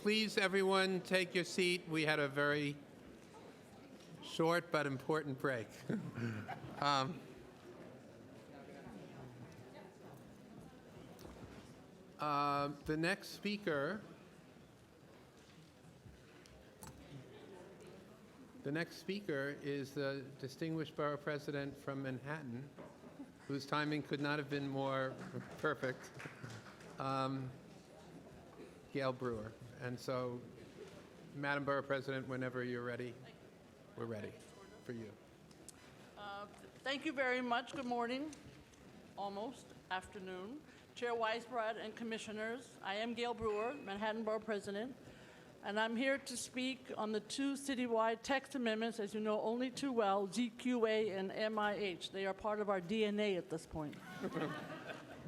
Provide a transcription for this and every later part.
Please, everyone, take your seat. We had a very short but important break. The next speaker is the distinguished borough president from Manhattan, whose timing could not have been more perfect, Gail Brewer. And so, Madam Borough President, whenever you're ready, we're ready for you. Thank you very much. Good morning, almost afternoon. Chair Weisbrod and Commissioners, I am Gail Brewer, Manhattan Borough President, and I'm here to speak on the two citywide text amendments, as you know only too well, ZQA and MIH. They are part of our DNA at this point.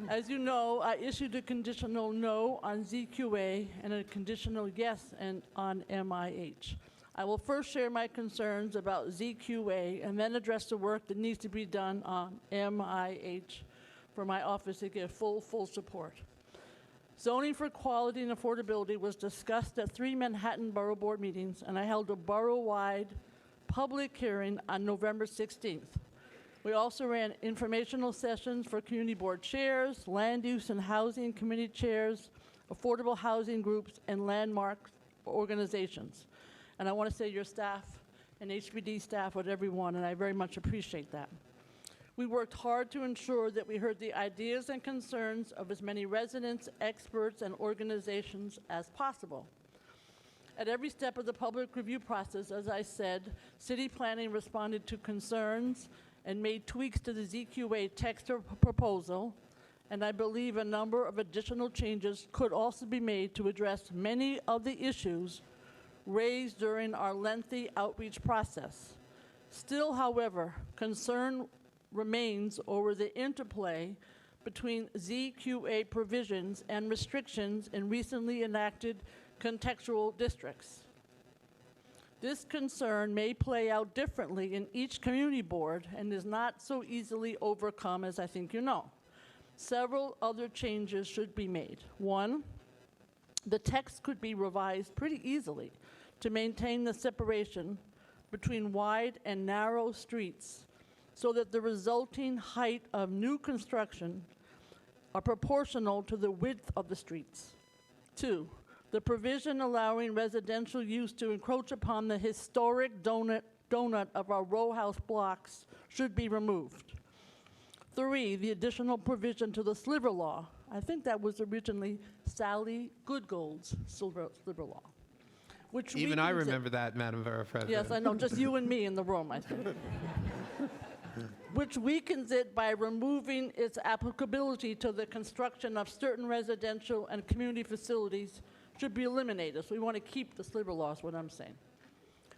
As you know, I issued a conditional no on ZQA and a conditional yes on MIH. I will first share my concerns about ZQA and then address the work that needs to be done on MIH for my office to give full support. Zoning for quality and affordability was discussed at 3 Manhattan Borough Board meetings, and I held a borough-wide public hearing on November 16th. We also ran informational sessions for community board chairs, land use and housing committee chairs, affordable housing groups, and landmark organizations. And I want to say your staff and HBD staff with everyone, and I very much appreciate that. We worked hard to ensure that we heard the ideas and concerns of as many residents, experts, and organizations as possible. At every step of the public review process, as I said, City Planning responded to concerns and made tweaks to the ZQA text proposal, and I believe a number of additional changes could also be made to address many of the issues raised during our lengthy outreach process. Still, however, concern remains over the interplay between ZQA provisions and restrictions in recently enacted contextual districts. This concern may play out differently in each community board and is not so easily overcome as I think you know. Several other changes should be made. One, the text could be revised pretty easily to maintain the separation between wide and narrow streets so that the resulting height of new construction are proportional to the width of the streets. Two, the provision allowing residential use to encroach upon the historic donut of our row house blocks should be removed. Three, the additional provision to the sliver law. I think that was originally Sally Goodgold's sliver law. Which even I remember that, Madam Borough President. Yes, I know, just you and me in the room, I think. Which weakens it by removing its applicability to the construction of certain residential and community facilities should be eliminated. So we want to keep the sliver law is what I'm saying.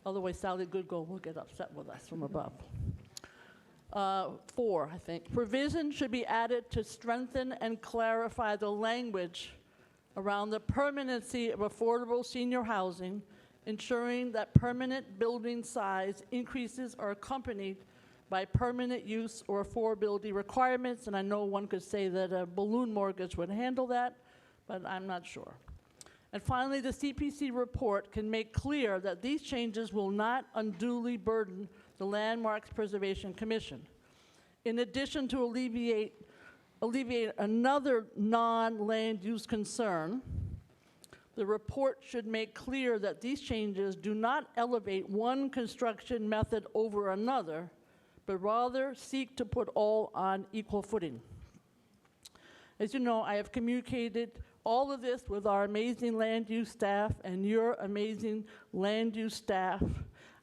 Otherwise, Sally Goodgold will get upset with us from above. 4, I think. Provision should be added to strengthen and clarify the language around the permanency of affordable senior housing, ensuring that permanent building size increases are accompanied by permanent use or affordability requirements, and I know one could say that a balloon mortgage would handle that, but I'm not sure. And finally, the CPC report can make clear that these changes will not unduly burden the Landmarks Preservation Commission. In addition to alleviate another non-land use concern, the report should make clear that these changes do not elevate one construction method over another, but rather seek to put all on equal footing. As you know, I have communicated all of this with our amazing land use staff and your amazing land use staff.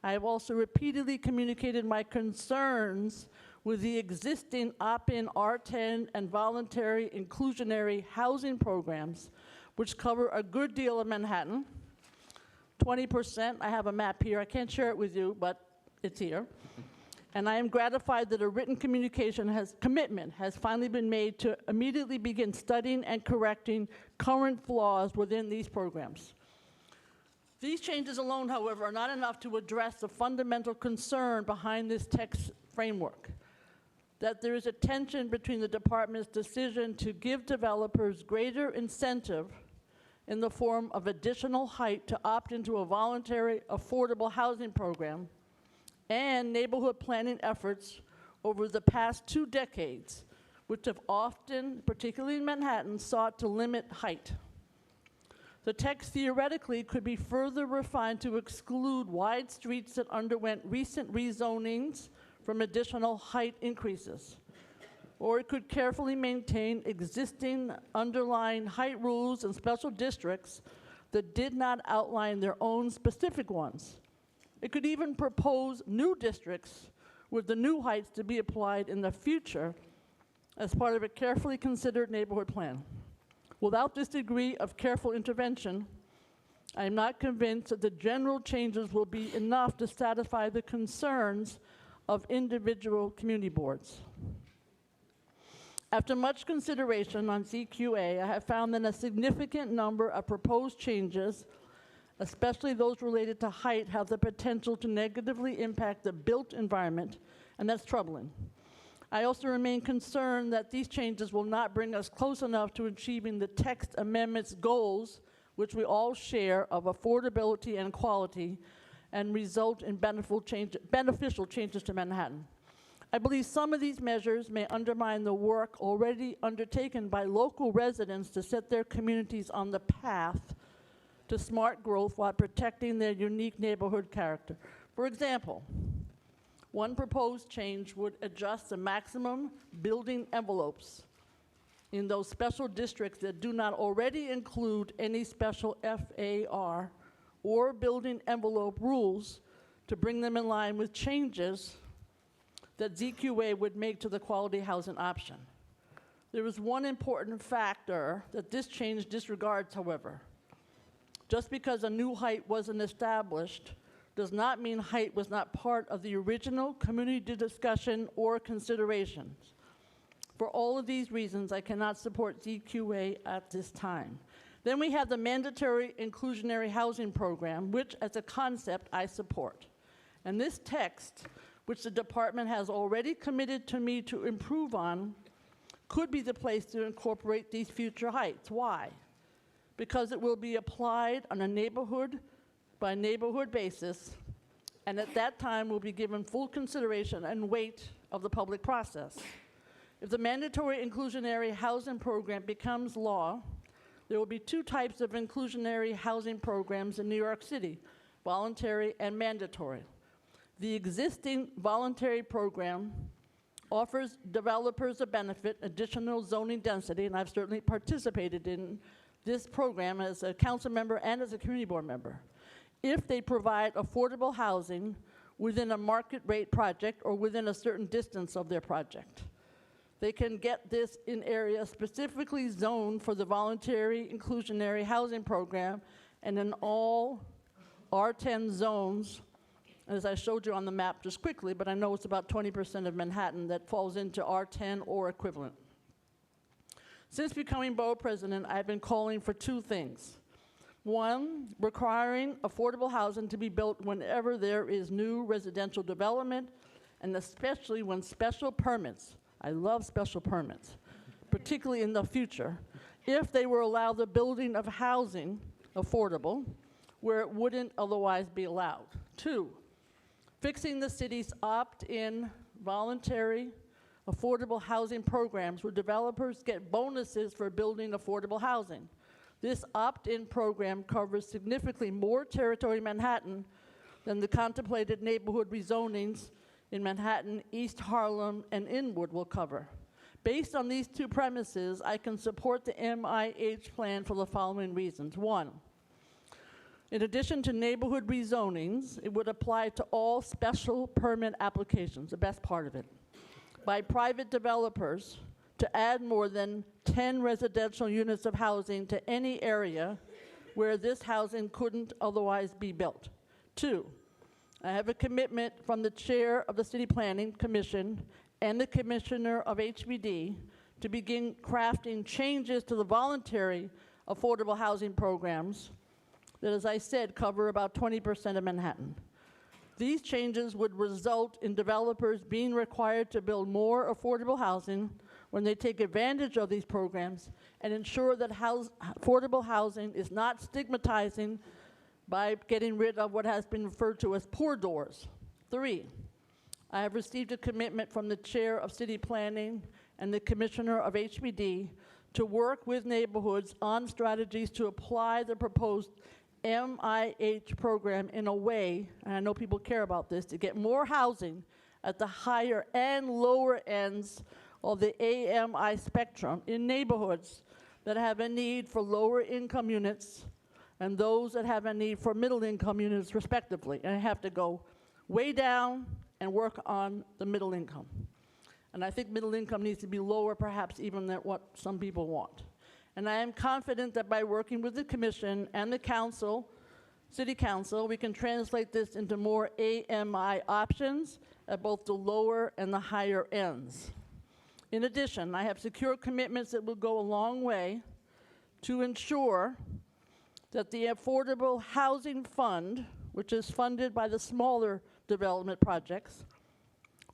I have also repeatedly communicated my concerns with the existing opt-in R10 and voluntary inclusionary housing programs, which cover a good deal of Manhattan. 20%, I have a map here, I can't share it with you, but it's here. And I am gratified that a written commitment has finally been made to immediately begin studying and correcting current flaws within these programs. These changes alone, however, are not enough to address the fundamental concern behind this text framework, that there is a tension between the department's decision to give developers greater incentive in the form of additional height to opt into a voluntary affordable housing program, and neighborhood planning efforts over the past 2 decades, which have often, particularly in Manhattan, sought to limit height. The text theoretically could be further refined to exclude wide streets that underwent recent rezonings from additional height increases. Or it could carefully maintain existing underlying height rules and special districts that did not outline their own specific ones. It could even propose new districts with the new heights to be applied in the future as part of a carefully considered neighborhood plan. Without this degree of careful intervention, I am not convinced that the general changes will be enough to satisfy the concerns of individual community boards. After much consideration on CQA, I have found that a significant number of proposed changes, especially those related to height, have the potential to negatively impact the built environment, and that's troubling. I also remain concerned that these changes will not bring us close enough to achieving the text amendment's goals, which we all share, of affordability and quality, and result in beneficial changes to Manhattan. I believe some of these measures may undermine the work already undertaken by local residents to set their communities on the path to smart growth while protecting their unique neighborhood character. For example, one proposed change would adjust the maximum building envelopes in those special districts that do not already include any special FAR or building envelope rules to bring them in line with changes that ZQA would make to the quality housing option. There is one important factor that this change disregards, however. Just because a new height wasn't established does not mean height was not part of the original community discussion or considerations. For all of these reasons, I cannot support ZQA at this time. Then we have the mandatory inclusionary housing program, which as a concept I support. And this text, which the department has already committed to me to improve on, could be the place to incorporate these future heights. Why? Because it will be applied on a neighborhood by neighborhood basis, and at that time will be given full consideration and weight of the public process. If the mandatory inclusionary housing program becomes law, there will be 2 types of inclusionary housing programs in New York City, voluntary and mandatory. The existing voluntary program offers developers a benefit, additional zoning density, and I've certainly participated in this program as a council member and as a community board member, if they provide affordable housing within a market rate project or within a certain distance of their project. They can get this in areas specifically zoned for the voluntary inclusionary housing program and in all R10 zones, as I showed you on the map just quickly, but I know it's about 20% of Manhattan that falls into R10 or equivalent. Since becoming borough president, I've been calling for 2 things. 1, requiring affordable housing to be built whenever there is new residential development, and especially when special permits, I love special permits, particularly in the future, if they will allow the building of housing affordable where it wouldn't otherwise be allowed. 2, fixing the city's opt-in voluntary affordable housing programs where developers get bonuses for building affordable housing. This opt-in program covers significantly more territory in Manhattan than the contemplated neighborhood rezonings in Manhattan, East Harlem, and Inwood will cover. Based on these 2 premises, I can support the MIH plan for the following reasons. 1, in addition to neighborhood rezonings, it would apply to all special permit applications, the best part of it, by private developers to add more than 10 residential units of housing to any area where this housing couldn't otherwise be built. 2, I have a commitment from the chair of the City Planning Commission and the commissioner of HBD to begin crafting changes to the voluntary affordable housing programs that, as I said, cover about 20% of Manhattan. These changes would result in developers being required to build more affordable housing when they take advantage of these programs and ensure that affordable housing is not stigmatizing by getting rid of what has been referred to as poor doors. 3, I have received a commitment from the Chair of City Planning and the Commissioner of HPD to work with neighborhoods on strategies to apply the proposed MIH program in a way, and I know people care about this, to get more housing at the higher and lower ends of the AMI spectrum in neighborhoods that have a need for lower income units and those that have a need for middle income units respectively. And I have to go way down and work on the middle income. And I think middle income needs to be lower perhaps even than what some people want. And I am confident that by working with the commission and the council, city council, we can translate this into more AMI options at both the lower and the higher ends. In addition, I have secured commitments that will go a long way to ensure that the Affordable Housing Fund, which is funded by the smaller development projects,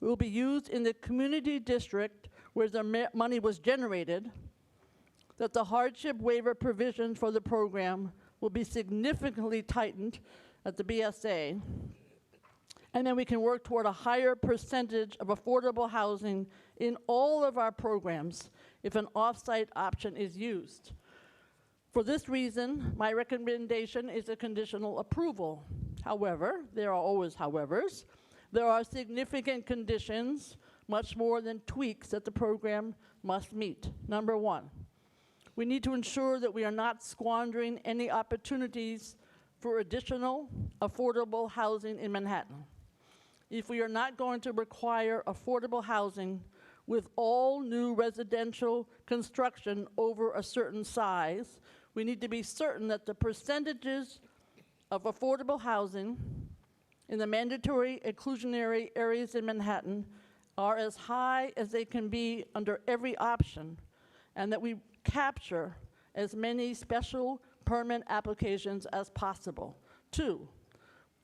will be used in the community district where the money was generated, that the hardship waiver provisions for the program will be significantly tightened at the BSA, and then we can work toward a higher percentage of affordable housing in all of our programs if an off-site option is used. For this reason, my recommendation is a conditional approval. However, there are always howevers. There are significant conditions, much more than tweaks, that the program must meet. Number 1, we need to ensure that we are not squandering any opportunities for additional affordable housing in Manhattan. If we are not going to require affordable housing with all new residential construction over a certain size, we need to be certain that the percentages of affordable housing in the mandatory exclusionary areas in Manhattan are as high as they can be under every option, and that we capture as many special permit applications as possible. 2,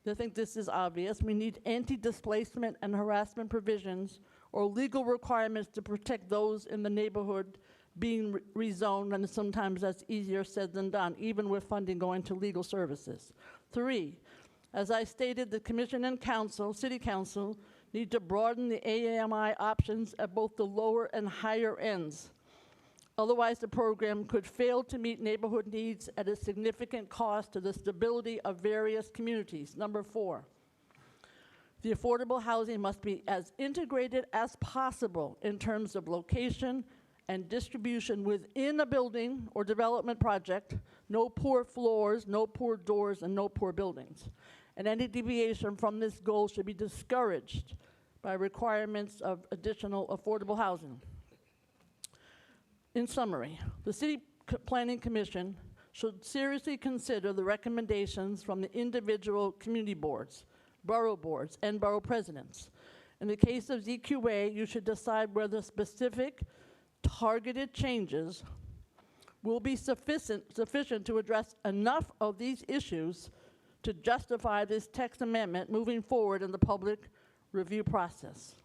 I think this is obvious, we need anti-displacement and harassment provisions or legal requirements to protect those in the neighborhood being rezoned, and sometimes that's easier said than done, even with funding going to legal services. 3, as I stated, the commission and council, city council, need to broaden the AMI options at both the lower and higher ends. Otherwise, the program could fail to meet neighborhood needs at a significant cost to the stability of various communities. Number 4, the affordable housing must be as integrated as possible in terms of location and distribution within a building or development project. No poor floors, no poor doors, and no poor buildings. And any deviation from this goal should be discouraged by requirements of additional affordable housing. In summary, the City Planning Commission should seriously consider the recommendations from the individual community boards, and borough presidents. In the case of ZQA, you should decide whether specific targeted changes will be sufficient to address enough of these issues to justify this text amendment moving forward in the public review process.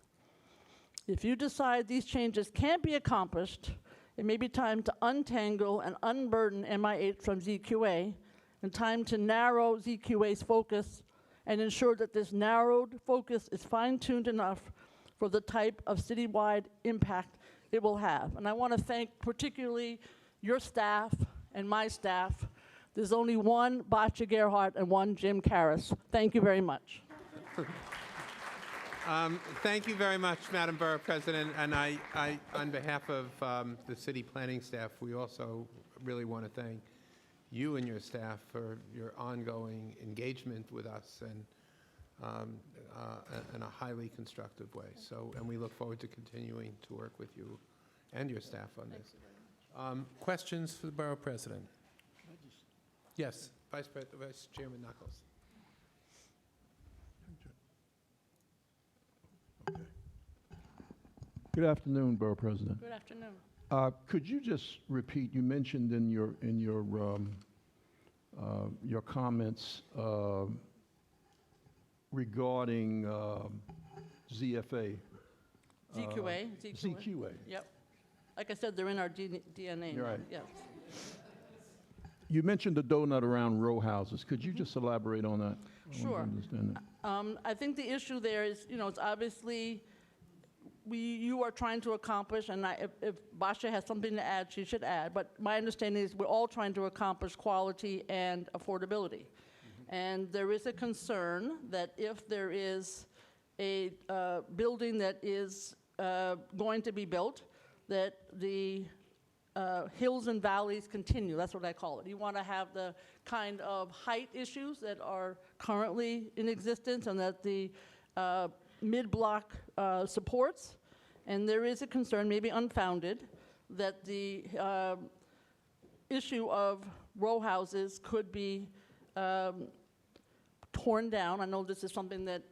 If you decide these changes can't be accomplished, it may be time to untangle and unburden MI8 from ZQA, and time to narrow ZQA's focus and ensure that this narrowed focus is fine-tuned enough for the type of citywide impact it will have. And I want to thank particularly your staff and my staff. There's only one Boccia Gerhardt and one Jim Karras. Thank you very much. Thank you very much, Madam Borough President. And I on behalf of the city planning staff, we also really want to thank you and your staff for your ongoing engagement with us and in a highly constructive way. So, and we look forward to continuing to work with you and your staff on this. Questions for the Borough President? Yes, Vice Chairman Knuckles. Good afternoon, Borough President. Good afternoon. Could you just repeat? You mentioned in your comments regarding ZFA. ZQA. ZQA. Yep. Like I said, they're in our DNA. You're now, right. Yes. You mentioned the donut around row houses. Could you just elaborate on that? I want to Sure. understand that. I think the issue there is, it's obviously, you are trying to accomplish, and if Basha has something to add, she should add, but my understanding is we're all trying to accomplish quality and affordability. And there is a concern that if there is a building that is going to be built, that the hills and valleys continue. That's what I call it. You want to have the kind of height issues that are currently in existence and that the mid-block supports. And there is a concern, maybe unfounded, that the issue of row houses could be torn down. I know this is something that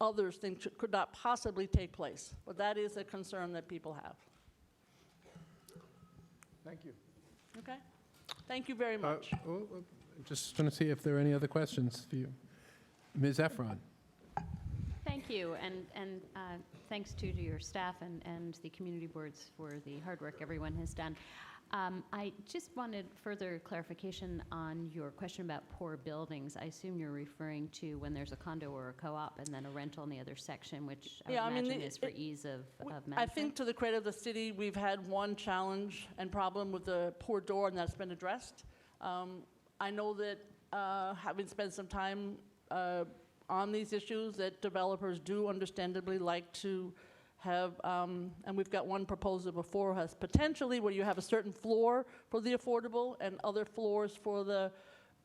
others think could not possibly take place, but that is a concern that people have. Thank you. Okay? Thank you very much. Just want to see if there are any other questions for you. Ms. Efron. Thank you, and thanks to your staff and the community boards for the hard work everyone has done. I just wanted further clarification on your question about poor buildings. I assume you're referring to when there's a condo or a co-op and then a rental in the other section, which I would imagine is for ease of management. I think to the credit of the city, we've had one challenge and problem with the poor door, and that's been addressed. I know that having spent some time on these issues, that developers do understandably like to have, and we've got one proposal before us, potentially where you have a certain floor for the affordable and other floors for the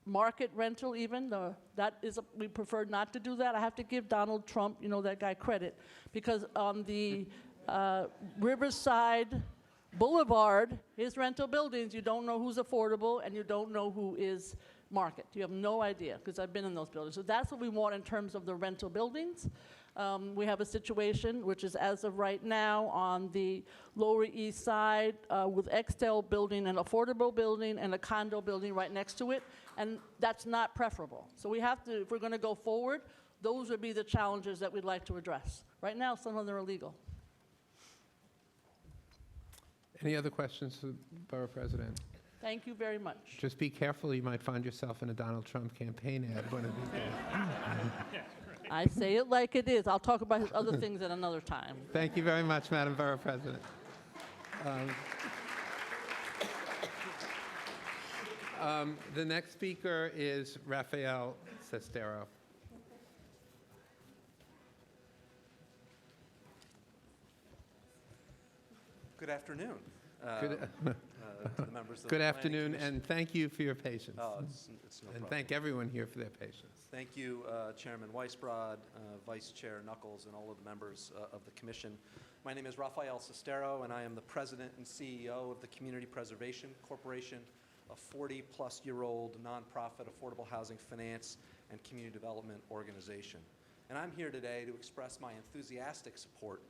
market rental even. We prefer not to do that. I have to give Donald Trump, that guy, credit, because on the Riverside Boulevard, his rental buildings, you don't know who's affordable and you don't know who is market. You have no idea, because I've been in those buildings. So that's what we want in terms of the rental buildings. We have a situation, which is as of right now on the Lower East Side with Extel building, an affordable building, and a condo building right next to it, and that's not preferable. So we have to, if we're going to go forward, those would be the challenges that we'd like to address. Right now, some of them are illegal. Any other questions for the Borough President? Thank you very much. Just be careful, you might find yourself in a Donald Trump campaign ad one of these days. I say it like it is. I'll talk about his other things at another time. Thank you very much, Madam Borough President. The next speaker is Rafael Sestero. Good afternoon. Good- To the members of the Good Planning afternoon, Commission. and thank you for your patience. Oh, it's no And problem. thank everyone here for their patience. Thank you, Chairman Weisbrod, Vice Chair Knuckles, and all of the members of the commission. My name is Rafael Sestero, and I am the President and CEO of the Community Preservation Corporation, a 40-plus-year-old nonprofit affordable housing finance and community development organization. And I'm here today to express my enthusiastic support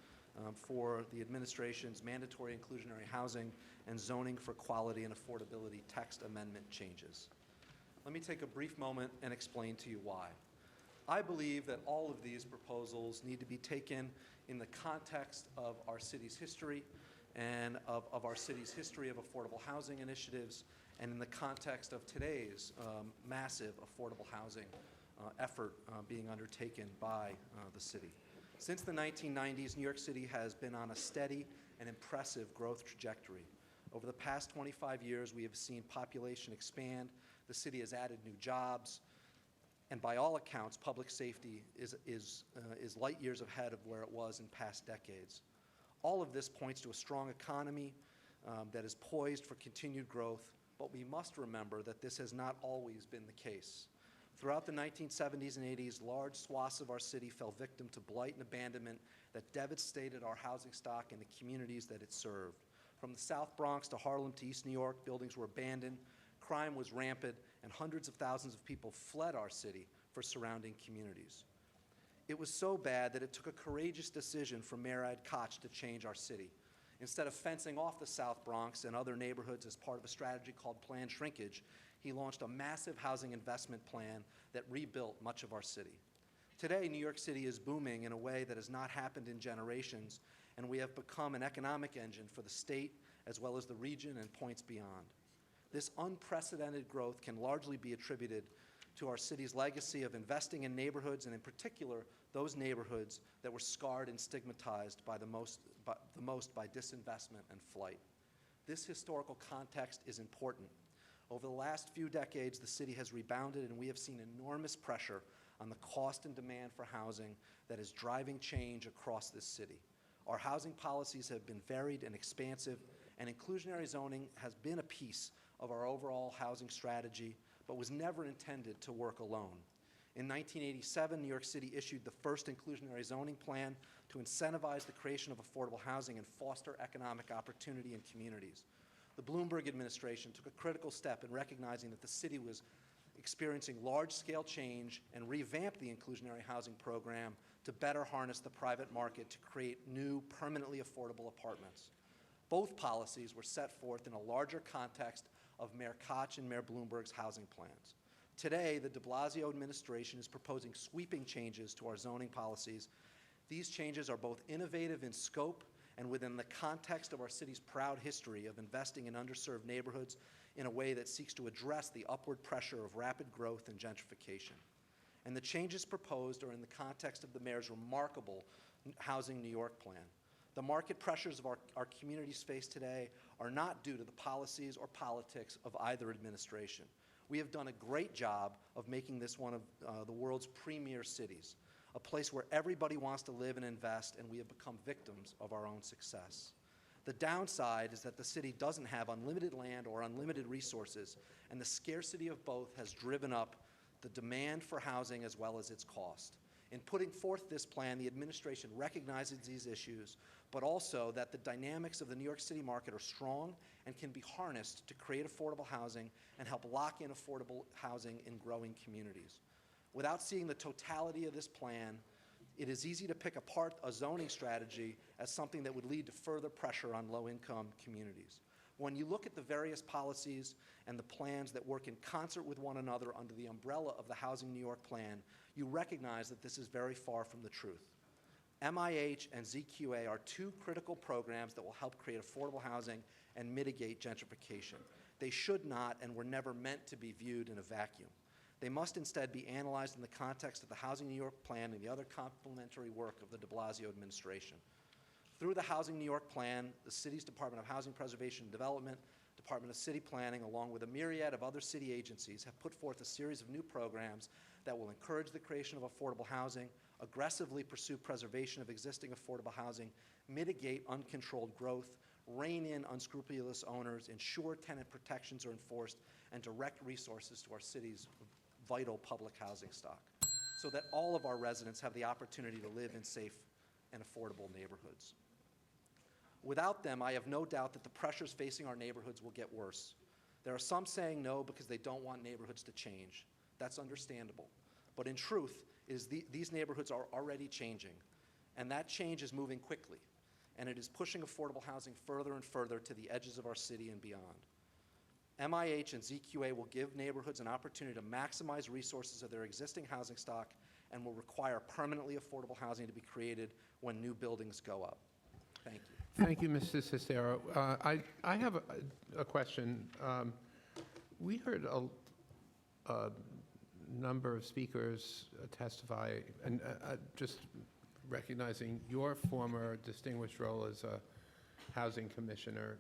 for the administration's mandatory inclusionary housing and zoning for quality and affordability text amendment changes. Let me take a brief moment and explain to you why. I believe that all of these proposals need to be taken in the context of our city's history and of our city's history of affordable housing initiatives, and in the context of today's massive affordable housing effort being undertaken by the city. Since the 1990s, New York City has been on a steady and impressive growth trajectory. Over the past 25 years, we have seen population expand, the city has added new jobs, and by all accounts, public safety is light years ahead of where it was in past decades. All of this points to a strong economy that is poised for continued growth, but we must remember that this has not always been the case. Throughout the 1970s and 80s, large swaths of our city fell victim to blight and abandonment that devastated our housing stock and the communities that it served. From the South Bronx to Harlem to East New York, buildings were abandoned, crime was rampant, and hundreds of thousands of people fled our city for surrounding communities. It was so bad that it took a courageous decision from Mayor Ed Koch to change our city. Instead of fencing off the South Bronx and other neighborhoods as part of a strategy called planned shrinkage, he launched a massive housing investment plan that rebuilt much of our city. Today, New York City is booming in a way that has not happened in generations, and we have become an economic engine for the state as well as the region and points beyond. This unprecedented growth can largely be attributed to our city's legacy of investing in neighborhoods, and in particular, those neighborhoods that were scarred and stigmatized by the most by disinvestment and flight. This historical context is important. Over the last few decades, the city has rebounded, and we have seen enormous pressure on the cost and demand for housing that is driving change across this city. Our housing policies have been varied and expansive, and inclusionary zoning has been a piece of our overall housing strategy, but was never intended to work alone. In 1987, New York City issued the first inclusionary zoning plan to incentivize the creation of affordable housing and foster economic opportunity in communities. The Bloomberg administration took a critical step in recognizing that the city was experiencing large-scale change and revamped the inclusionary housing program to better harness the private market to create new, permanently affordable apartments. Both policies were set forth in a larger context of Mayor Koch and Mayor Bloomberg's housing plans. Today, the de Blasio administration is proposing sweeping changes to our zoning policies. These changes are both innovative in scope and within the context of our city's proud history of investing in underserved neighborhoods in a way that seeks to address the upward pressure of rapid growth and gentrification. And the changes proposed are in the context of the mayor's remarkable Housing New York plan. The market pressures of our communities face today are not due to the policies or politics of either administration. We have done a great job of making this one of the world's premier cities, a place where everybody wants to live and invest, and we have become victims of our own success. The downside is that the city doesn't have unlimited land or unlimited resources, and the scarcity of both has driven up the demand for housing as well as its cost. In putting forth this plan, the administration recognizes these issues, but also that the dynamics of the New York City market are strong and can be harnessed to create affordable housing and help lock in affordable housing in growing communities. Without seeing the totality of this plan, it is easy to pick apart a zoning strategy as something that would lead to further pressure on low-income communities. When you look at the various policies and the plans that work in concert with one another under the umbrella of the Housing New York plan, you recognize that this is very far from the truth. MIH and ZQA are two critical programs that will help create affordable housing and mitigate gentrification. They should not and were never meant to be viewed in a vacuum. They must instead be analyzed in the context of the Housing New York plan and the other complementary work of the de Blasio administration. Through the Housing New York plan, the city's Department of Housing Preservation and Development, Department of City Planning, along with a myriad of other city agencies, have put forth a series of new programs that will encourage the creation of affordable housing, aggressively pursue preservation of existing affordable housing, mitigate uncontrolled growth, rein in unscrupulous owners, ensure tenant protections are enforced, and direct resources to our city's vital public housing stock so that all of our residents have the opportunity to live in safe and affordable neighborhoods. Without them, I have no doubt that the pressures facing our neighborhoods will get worse. There are some saying no because they don't want neighborhoods to change. That's understandable. But in truth, these neighborhoods are already changing, and that change is moving quickly, and it is pushing affordable housing further and further to the edges of our city and beyond. MIH and ZQA will give neighborhoods an opportunity to maximize resources of their existing housing stock and will require permanently affordable housing to be created when new buildings go up. Thank you. Thank you, Mr. Cestaro. I have a question. We heard a number of speakers testify, and just recognizing your former distinguished role as a housing commissioner,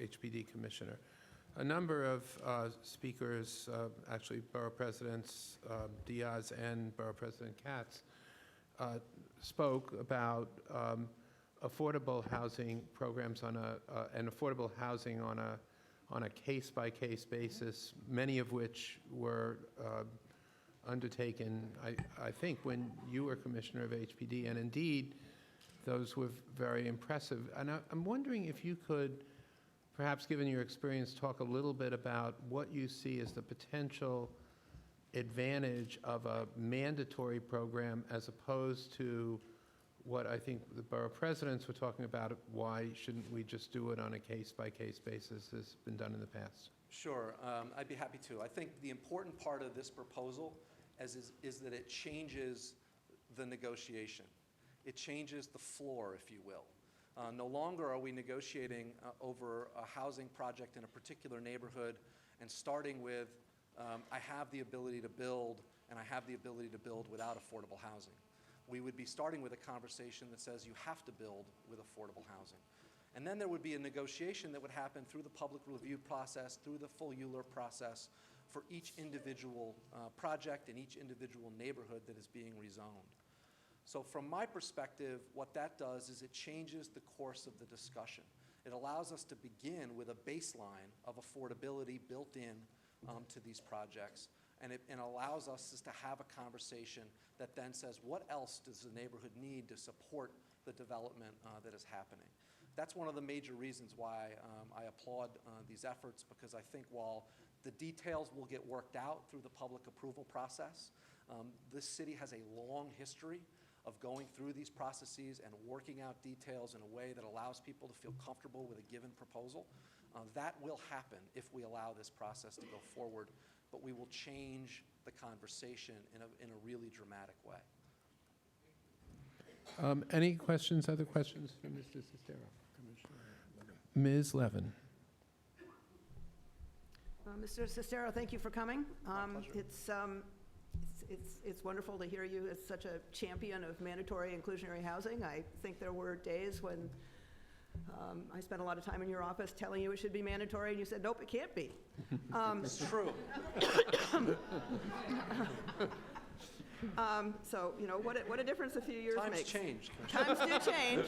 HPD commissioner. A number of speakers, actually Borough Presidents Diaz and Borough President Katz, spoke about affordable housing programs and affordable housing on a case-by-case basis, many of which were undertaken, I think, when you were Commissioner of HPD, and indeed, those were very impressive. And I'm wondering if you could, perhaps given your experience, talk a little bit about what you see as the potential advantage of a mandatory program as opposed to what I think the borough presidents were talking about, why shouldn't we just do it on a case-by-case basis as has been done in the past? Sure, I'd be happy to. I think the important part of this proposal is that it changes the negotiation. It changes the floor, if you will. No longer are we negotiating over a housing project in a particular neighborhood and starting with, I have the ability to build, and I have the ability to build without affordable housing. We would be starting with a conversation that says you have to build with affordable housing. And then there would be a negotiation that would happen through the public review process, through the full ULURP process, for each individual project in each individual neighborhood that is being rezoned. So from my perspective, what that does is it changes the course of the discussion. It allows us to begin with a baseline of affordability built in to these projects, and it allows us to have a conversation that then says, what else does the neighborhood need to support the development that is happening? That's one of the major reasons why I applaud these efforts, because I think while the details will get worked out through the public approval process, this city has a long history of going through these processes and working out details in a way that allows people to feel comfortable with a given proposal. That will happen if we allow this process to go forward, but we will change the conversation in a really dramatic way. Any questions, other questions for Mr. Sestero? Ms. Levin. Mr. Sestero, thank you for coming. pleasure. It's wonderful to hear you as such a champion of mandatory inclusionary housing. I think there were days when I spent a lot of time in your office telling you it should be mandatory, and you said, nope, it can't be. It's true. So, you know, what a difference a few years Times makes. change. Times do change.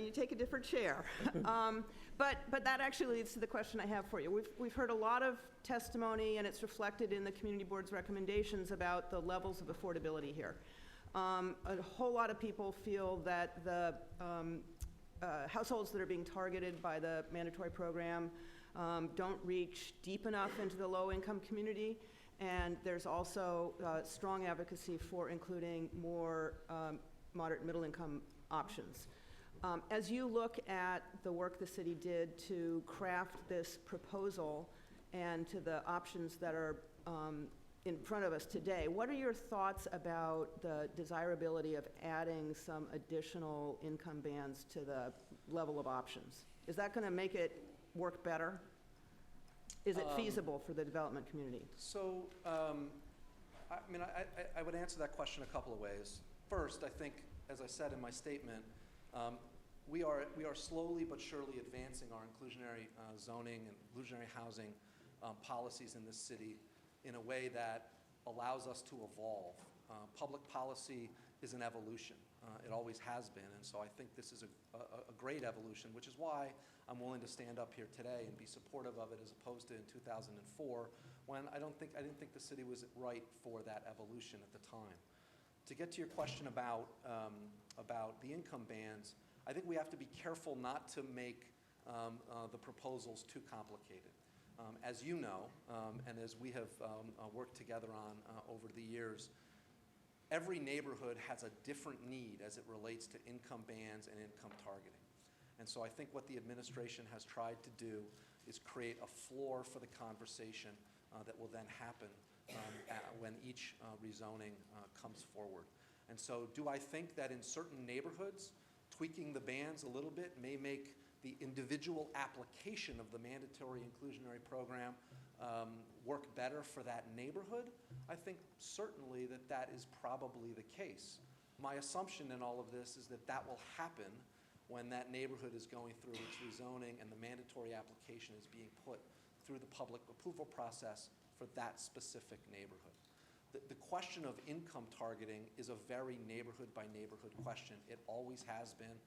You take a different chair. But that actually leads to the question I have for you. We've heard a lot of testimony, and it's reflected in the community board's recommendations about the levels of affordability here. A whole lot of people feel that the households that are being targeted by the mandatory program don't reach deep enough into the low-income community, and there's also strong advocacy for including more moderate middle-income options. As you look at the work the city did to craft this proposal and to the options that are in front of us today, what are your thoughts about the desirability of adding some additional income bands to the level of options? Is that going to make it work better? Is it feasible for the development community? So, I would answer that question a couple of ways. First, I think, as I said in my statement, we are slowly but surely advancing our inclusionary zoning and inclusionary housing policies in this city in a way that allows us to evolve. Public policy is an evolution. It always has been, and so I think this is a great evolution, which is why I'm willing to stand up here today and be supportive of it as opposed to in 2004, when I didn't think the city was right for that evolution at the time. To get to your question about the income bands, I think we have to be careful not to make the proposals too complicated. As you know, and as we have worked together on over the years, every neighborhood has a different need as it relates to income bands and income targeting. And so I think what the administration has tried to do is create a floor for the conversation that will then happen when each rezoning comes forward. And so do I think that in certain neighborhoods, tweaking the bands a little bit may make the individual application of the mandatory inclusionary program work better for that neighborhood? I think certainly that is probably the case. My assumption in all of this is that will happen when that neighborhood is going through its rezoning and the mandatory application is being put through the public approval process for that specific neighborhood. The question of income targeting is a very neighborhood by neighborhood question. It always has been,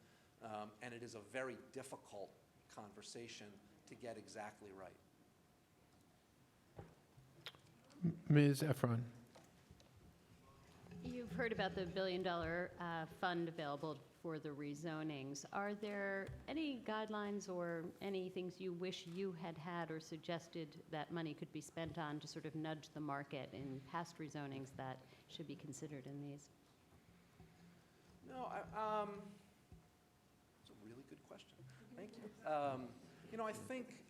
and it is a very difficult conversation to get exactly right. Ms. Efron. You've heard about the $1 billion fund available for the rezonings. Are there any guidelines or any things you wish you had or suggested that money could be spent on to sort of nudge the market in past rezonings that should be considered in these? No, it's a really good question. Thank you. You know, I think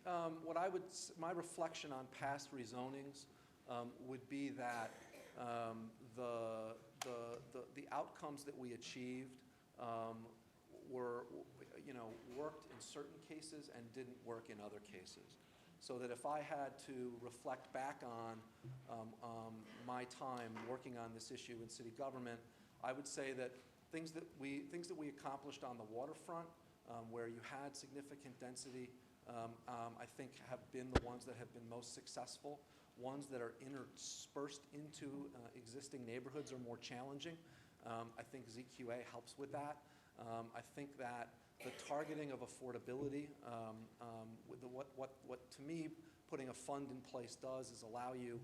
my reflection on past rezonings would be that the outcomes that we achieved worked in certain cases and didn't work in other cases. So that if I had to reflect back on my time working on this issue in city government, I would say that things that we accomplished on the waterfront, where you had significant density, I think have been the ones that have been most successful. Ones that are interspersed into existing neighborhoods are more challenging. I think ZQA helps with that. I think that the targeting of affordability, what to me putting a fund in place does is allow you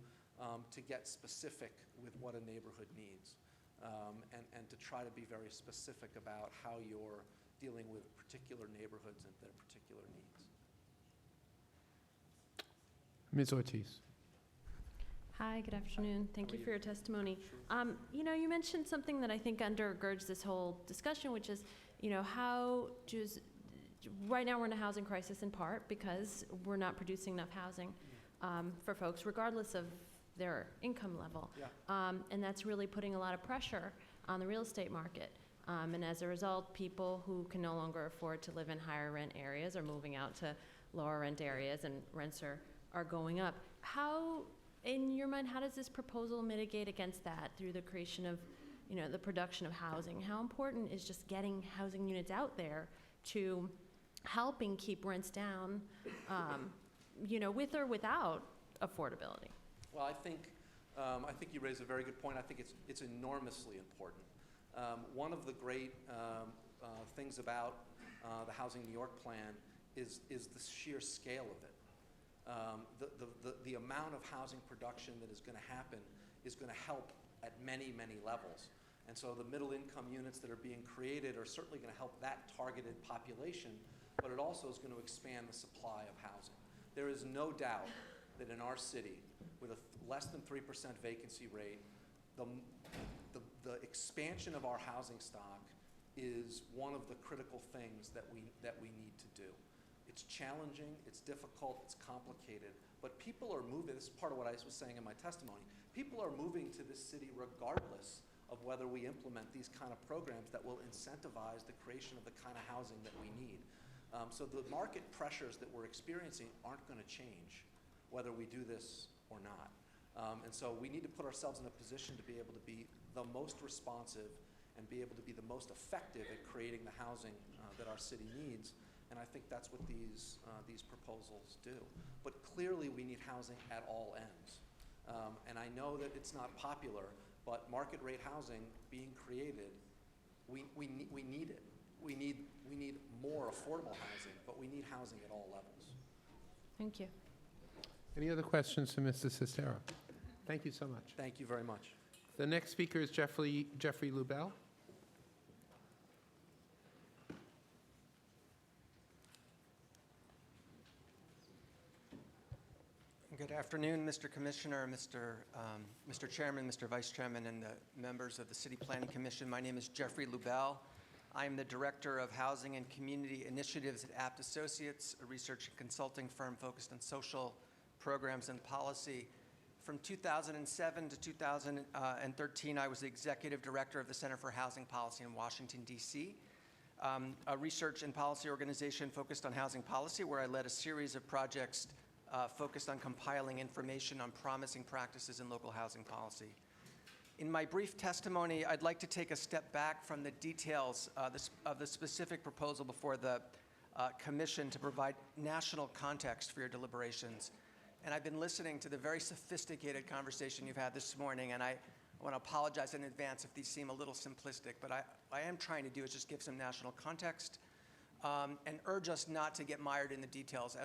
to get specific with what a neighborhood needs, and to try to be very specific about how you're dealing with particular neighborhoods and their particular needs. Ms. Ortiz. Hi, good afternoon. Thank you for your testimony. You mentioned something that I think undergirds this whole discussion, which is, how does, right now we're in a housing crisis in part because we're not producing enough housing for folks, regardless of their income level. Yeah. And that's really putting a lot of pressure on the real estate market. And as a result, people who can no longer afford to live in higher rent areas are moving out to lower rent areas, and rents are going up. How, in your mind, how does this proposal mitigate against that through the creation of, the production of housing? How important is just getting housing units out there to helping keep rents down, with or without affordability? Well, I think you raise a very good point. I think it's enormously important. One of the great things about the Housing New York plan is the sheer scale of it. The amount of housing production that is going to happen is going to help at many, many levels. And so the middle income units that are being created are certainly going to help that targeted population, but it also is going to expand the supply of housing. There is no doubt that in our city, with a less than 3% vacancy rate, the expansion of our housing stock is one of the critical things that we need to do. It's challenging, it's difficult, it's complicated, but people are moving. This is part of what I was saying in my testimony. People are moving to this city regardless of whether we implement these kind of programs that will incentivize the creation of the kind of housing that we need. So the market pressures that we're experiencing aren't going to change whether we do this or not. And so we need to put ourselves in a position to be able to be the most responsive and be able to be the most effective at creating the housing that our city needs. And I think that's what these proposals do. But clearly we need housing at all ends. And I know that it's not popular, but market rate housing being created, we need it. We need more affordable housing, but we need housing at all levels. Thank you. Any other questions for Mr. Sestero? Thank you so much. Thank you very much. The next speaker is Jeffrey Lubell. Good afternoon, Mr. Commissioner, Mr. Chairman, Mr. Vice Chairman, and the members of the City Planning Commission. My name is Jeffrey Lubell. I am the Director of Housing and Community Initiatives at Apt Associates, a research and consulting firm focused on social programs and policy. From 2007 to 2013, I was the Executive Director of the Center for Housing Policy in Washington, D.C., a research and policy organization focused on housing policy, where I led a series of projects focused on compiling information on promising practices in local housing policy. In my brief testimony, I'd like to take a step back from the details of the specific proposal before the Commission to provide national context for your deliberations. And I've been listening to the very sophisticated conversation you've had this morning, and I want to apologize in advance if these seem a little simplistic, but I am trying to do is just give some national context and urge us not to get mired in the details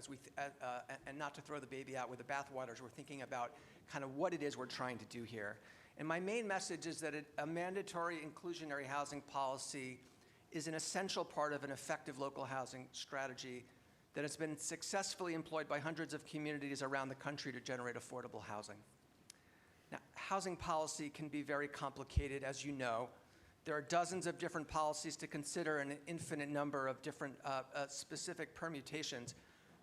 and not to throw the baby out with the bathwater as we're thinking about kind of what it is we're trying to do here. And my main message is that a mandatory inclusionary housing policy is an essential part of an effective local housing strategy that has been successfully employed by hundreds of communities around the country to generate affordable housing. Now, housing policy can be very complicated, as you know. There are dozens of different policies to consider and an infinite number of different specific permutations.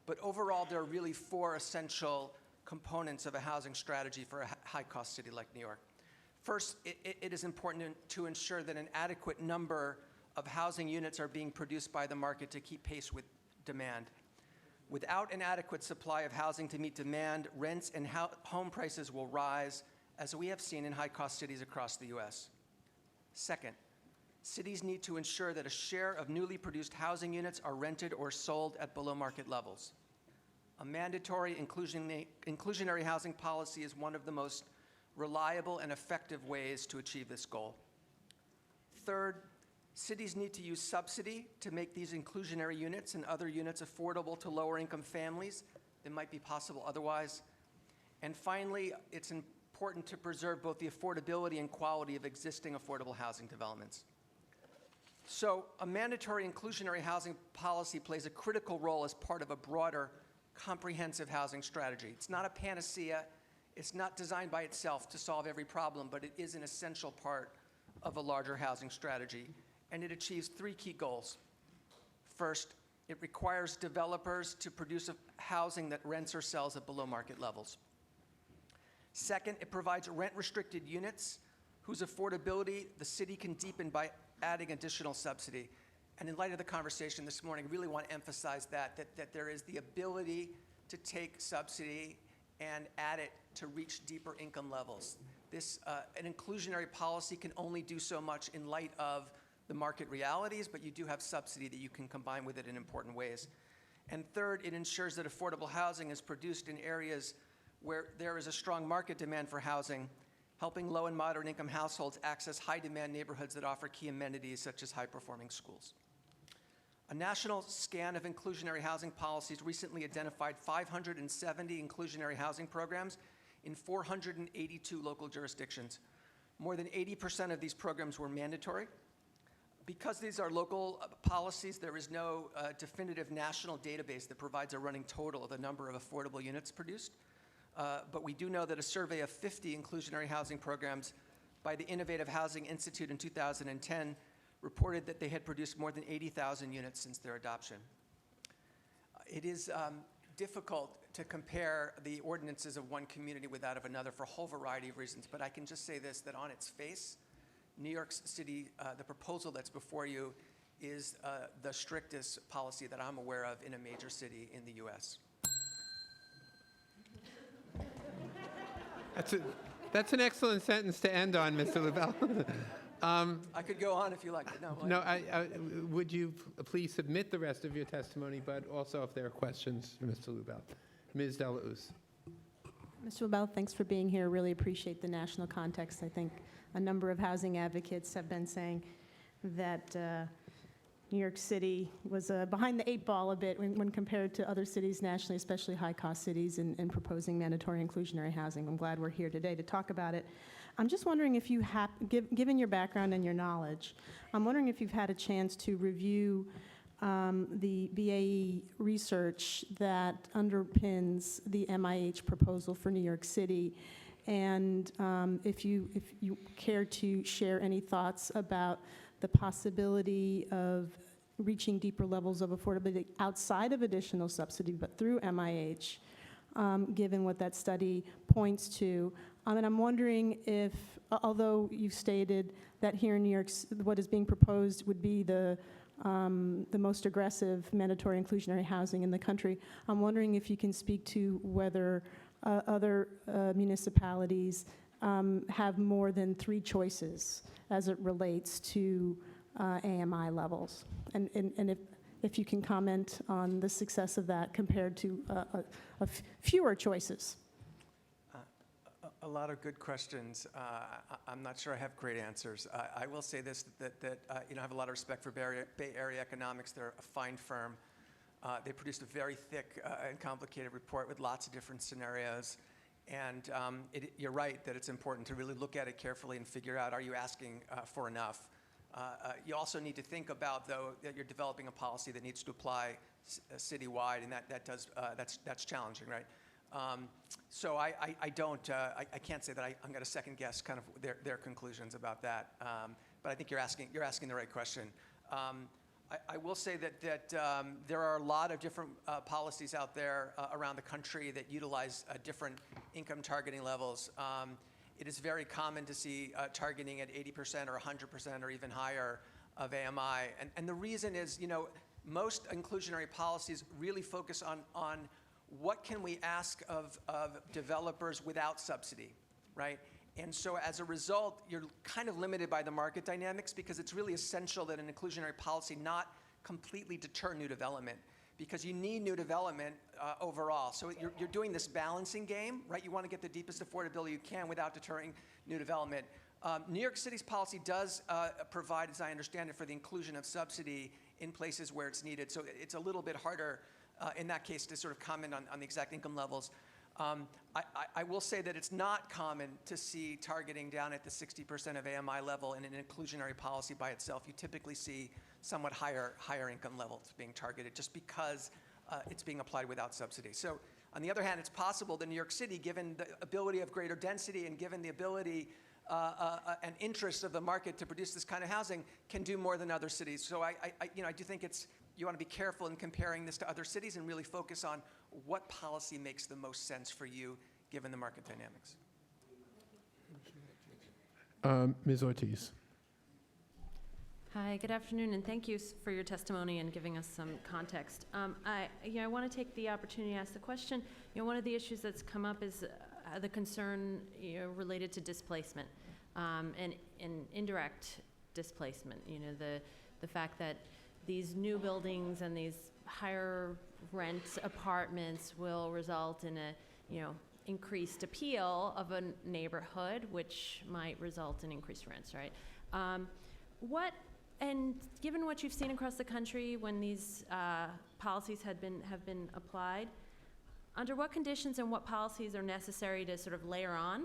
But overall, there are really four essential components of a housing strategy for a high-cost city like New York. First, it is important to ensure that an adequate number of housing units are being produced by the market to keep pace with demand. Without an adequate supply of housing to meet demand, rents and home prices will rise, as we have seen in high-cost cities across the U.S. Second, cities need to ensure that a share of newly produced housing units are rented or sold at below-market levels. A mandatory inclusionary housing policy is one of the most reliable and effective ways to achieve this goal. Third, cities need to use subsidy to make these inclusionary units and other units affordable to lower-income families than might be possible otherwise. And finally, it's important to preserve both the affordability and quality of existing affordable housing developments. So a mandatory inclusionary housing policy plays a critical role as part of a broader, comprehensive housing strategy. It's not a panacea. It's not designed by itself to solve every problem, but it is an essential part of a larger housing strategy, and it achieves three key goals. First, it requires developers to produce housing that rents or sells at below market levels. Second, it provides rent-restricted units whose affordability the city can deepen by adding additional subsidy. And in light of the conversation this morning, I really want to emphasize that there is the ability to take subsidy and add it to reach deeper income levels. An inclusionary policy can only do so much in light of the market realities, but you do have subsidy that you can combine with it in important ways. And third, it ensures that affordable housing is produced in areas where there is a strong market demand for housing, helping low and moderate income households access high-demand neighborhoods that offer key amenities such as high-performing schools. A national scan of inclusionary housing policies recently identified 570 inclusionary housing programs in 482 local jurisdictions. More than 80% of these programs were mandatory. Because these are local policies, there is no definitive national database that provides a running total of the number of affordable units produced. But we do know that a survey of 50 inclusionary housing programs by the Innovative Housing Institute in 2010 reported that they had produced more than 80,000 units since their adoption. It is difficult to compare the ordinances of one community with that of another for a whole variety of reasons, but I can just say this, that on its face, New York City, the proposal that's before you is the strictest policy that I'm aware of in a major city in the U.S. That's an excellent sentence to end on, Mr. LaBelle. I could go on if you like, but no. No, would you please submit the rest of your testimony, but also if there are questions for Mr. LaBelle. Ms. Delauze. Mr. LaBelle, thanks for being here. Really appreciate the national context. I think a number of housing advocates have been saying that New York City was behind the eight ball a bit when compared to other cities nationally, especially high-cost cities, in proposing mandatory inclusionary housing. I'm glad we're here today to talk about it. I'm just wondering if you have, given your background and your knowledge, I'm wondering if you've had a chance to review the BAE research that underpins the MIH proposal for New York City, and if you care to share any thoughts about the possibility of reaching deeper levels of affordability outside of additional subsidy, but through MIH, given what that study points to. And I'm wondering if, although you've stated that here in New York, what is being proposed would be the most aggressive mandatory inclusionary housing in the country, I'm wondering if you can speak to whether other municipalities have more than 3 choices as it relates to AMI levels, and if you can comment on the success of that compared to fewer choices. A lot of good questions. I'm not sure I have great answers. I will say this, that I have a lot of respect for Bay Area Economics. They're a fine firm. They produced a very thick and complicated report with lots of different scenarios. And you're right that it's important to really look at it carefully and figure out, are you asking for enough? You also need to think about, though, that you're developing a policy that needs to apply citywide, and that's challenging, right? So I can't say that I'm going to second guess kind of their conclusions about that. But I think you're asking the right question. I will say that there are a lot of different policies out there around the country that utilize different income targeting levels. It is very common to see targeting at 80% or 100% or even higher of AMI. And the reason is, most inclusionary policies really focus on what can we ask of developers without subsidy, right? And so as a result, you're kind of limited by the market dynamics, because it's really essential that an inclusionary policy not completely deter new development, because you need new development overall. So you're doing this balancing game, right? You want to get the deepest affordability you can without deterring new development. New York City's policy does provide, as I understand it, for the inclusion of subsidy in places where it's needed. So it's a little bit harder in that case to sort of comment on the exact income levels. I will say that it's not common to see targeting down at the 60% of AMI level in an inclusionary policy by itself. You typically see somewhat higher income levels being targeted, just because it's being applied without subsidy. So on the other hand, it's possible that New York City, given the ability of greater density and given the ability and interest of the market to produce this kind of housing, can do more than other cities. So I do think you want to be careful in comparing this to other cities and really focus on what policy makes the most sense for you, given the market dynamics. Ms. Ortiz. Hi, good afternoon, and thank you for your testimony and giving us some context. I want to take the opportunity to ask the question. One of the issues that's come up is the concern related to displacement and indirect displacement. The fact that these new buildings and these higher rent apartments will result in a increased appeal of a neighborhood, which might result in increased rents, right? And given what you've seen across the country when these policies have been applied, under what conditions and what policies are necessary to sort of layer on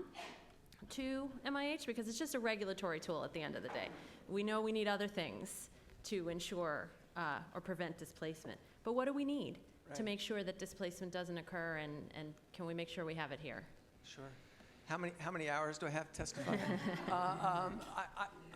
to MIH? Because it's just a regulatory tool at the end of the day. We know we need other things to ensure or prevent displacement. But what do we need to make sure that displacement doesn't occur, and can we make sure we have it here? Sure. How many hours do I have to testify?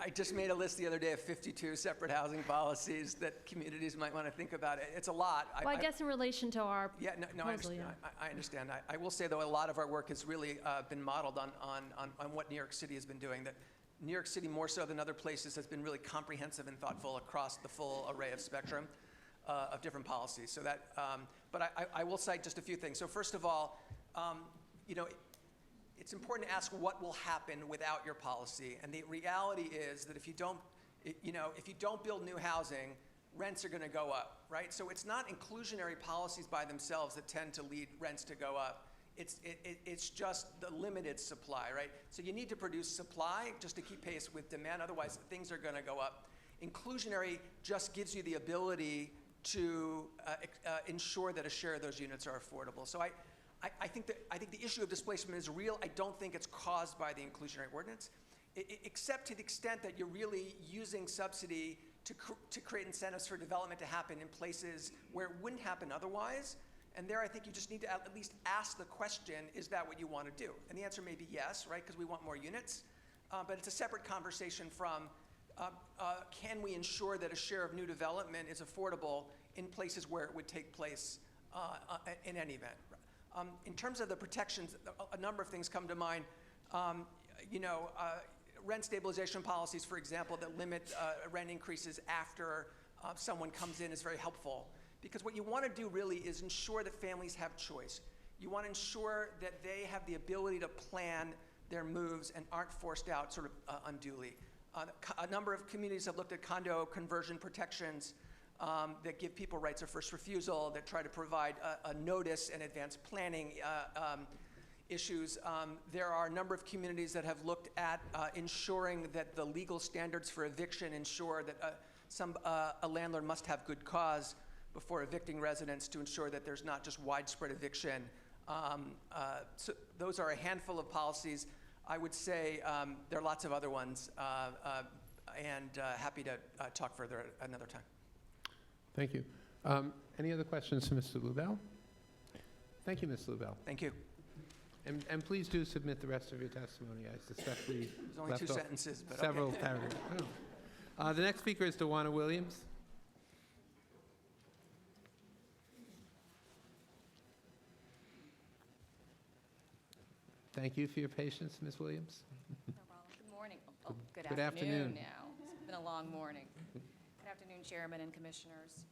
I just made a list the other day of 52 separate housing policies that communities might want to think about. It's a lot. Well, I guess in relation to our proposal, I understand. I will say, though, a lot of our work has really been modeled on what New York City has been doing. That New York City, more so than other places, has been really comprehensive and thoughtful across the full array of spectrum of different policies. So that, but I will cite just a few things. So first of all, it's important to ask what will happen without your policy. And the reality is that if you don't build new housing, rents are going to go up, right? So it's not inclusionary policies by themselves that tend to lead rents to go up. It's just the limited supply, right? So you need to produce supply just to keep pace with demand. Otherwise, things are going to go up. Inclusionary just gives you the ability to ensure that a share of those units are affordable. So I think the issue of displacement is real. I don't think it's caused by the inclusionary ordinance, except to the extent that you're really using subsidy to create incentives for development to happen in places where it wouldn't happen otherwise. And there, I think you just need to at least ask the question, is that what you want to do? And the answer may be yes, right, because we want more units. But it's a separate conversation from, can we ensure that a share of new development is affordable in places where it would take place in any event? In terms of the protections, a number of things come to mind. Rent stabilization policies, for example, that limit rent increases after someone comes in is very helpful. Because what you want to do really is ensure that families have choice. You want to ensure that they have the ability to plan their moves and aren't forced out sort of unduly. A number of communities have looked at condo conversion protections that give people rights of first refusal, that try to provide a notice and advanced planning issues. There are a number of communities that have looked at ensuring that the legal standards for eviction ensure that a landlord must have good cause before evicting residents to ensure that there's not just widespread eviction. So those are a handful of policies. I would say there are lots of other ones, and happy to talk further at another time. Thank you. Any other questions for Mr. Lubell? Thank you, Ms. Lubell. Thank you. And please do submit the rest of your testimony. I suspect we There's only left two off sentences, but several okay. paragraphs. Oh. The next speaker is Dewana Williams. Thank you for your patience, Ms. Williams. No problem. Good morning. Oh, good Good afternoon afternoon. now. It's been a long morning. afternoon, Chairman and Commissioners.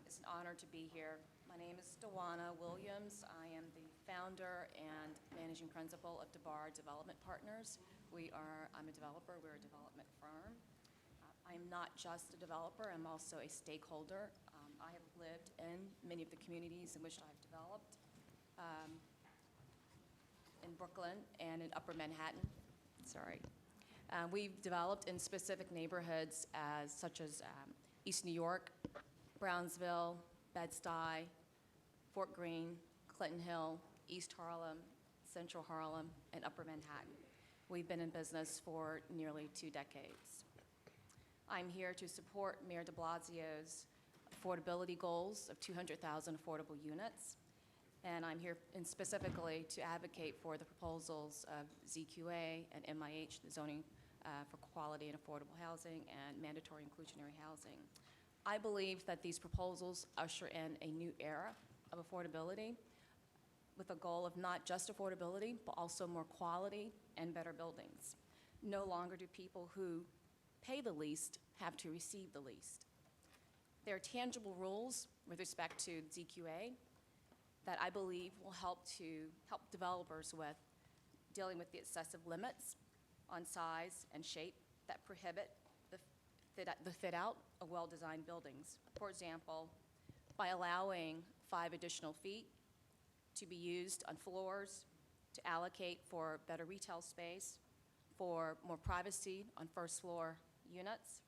It's an honor to be here. My name is Dewana Williams. I am the founder and managing principal of DeBar Development Partners. I'm a developer. We're a development firm. I am not just a developer. I'm also a stakeholder. I have lived in many of the communities in which I've developed, in Brooklyn and in Upper Manhattan. Sorry. We've developed in specific neighborhoods such as East New York, Brownsville, Bed-Stuy, Fort Greene, Clinton Hill, East Harlem, Central Harlem, and Upper Manhattan. We've been in business for nearly 2 decades. I'm here to support Mayor de Blasio's affordability goals of 200,000 affordable units, and I'm here specifically to advocate for the proposals of ZQA and MIH, the zoning for quality and affordable housing, and mandatory inclusionary housing. I believe that these proposals usher in a new era of affordability with a goal of not just affordability, but also more quality and better buildings. No longer do people who pay the least have to receive the least. There are tangible rules with respect to ZQA that I believe will help developers with dealing with the excessive limits on size and shape that prohibit the fit out of well-designed buildings. For example, by allowing 5 additional feet to be used on floors to allocate for better retail space, for more privacy on first floor units,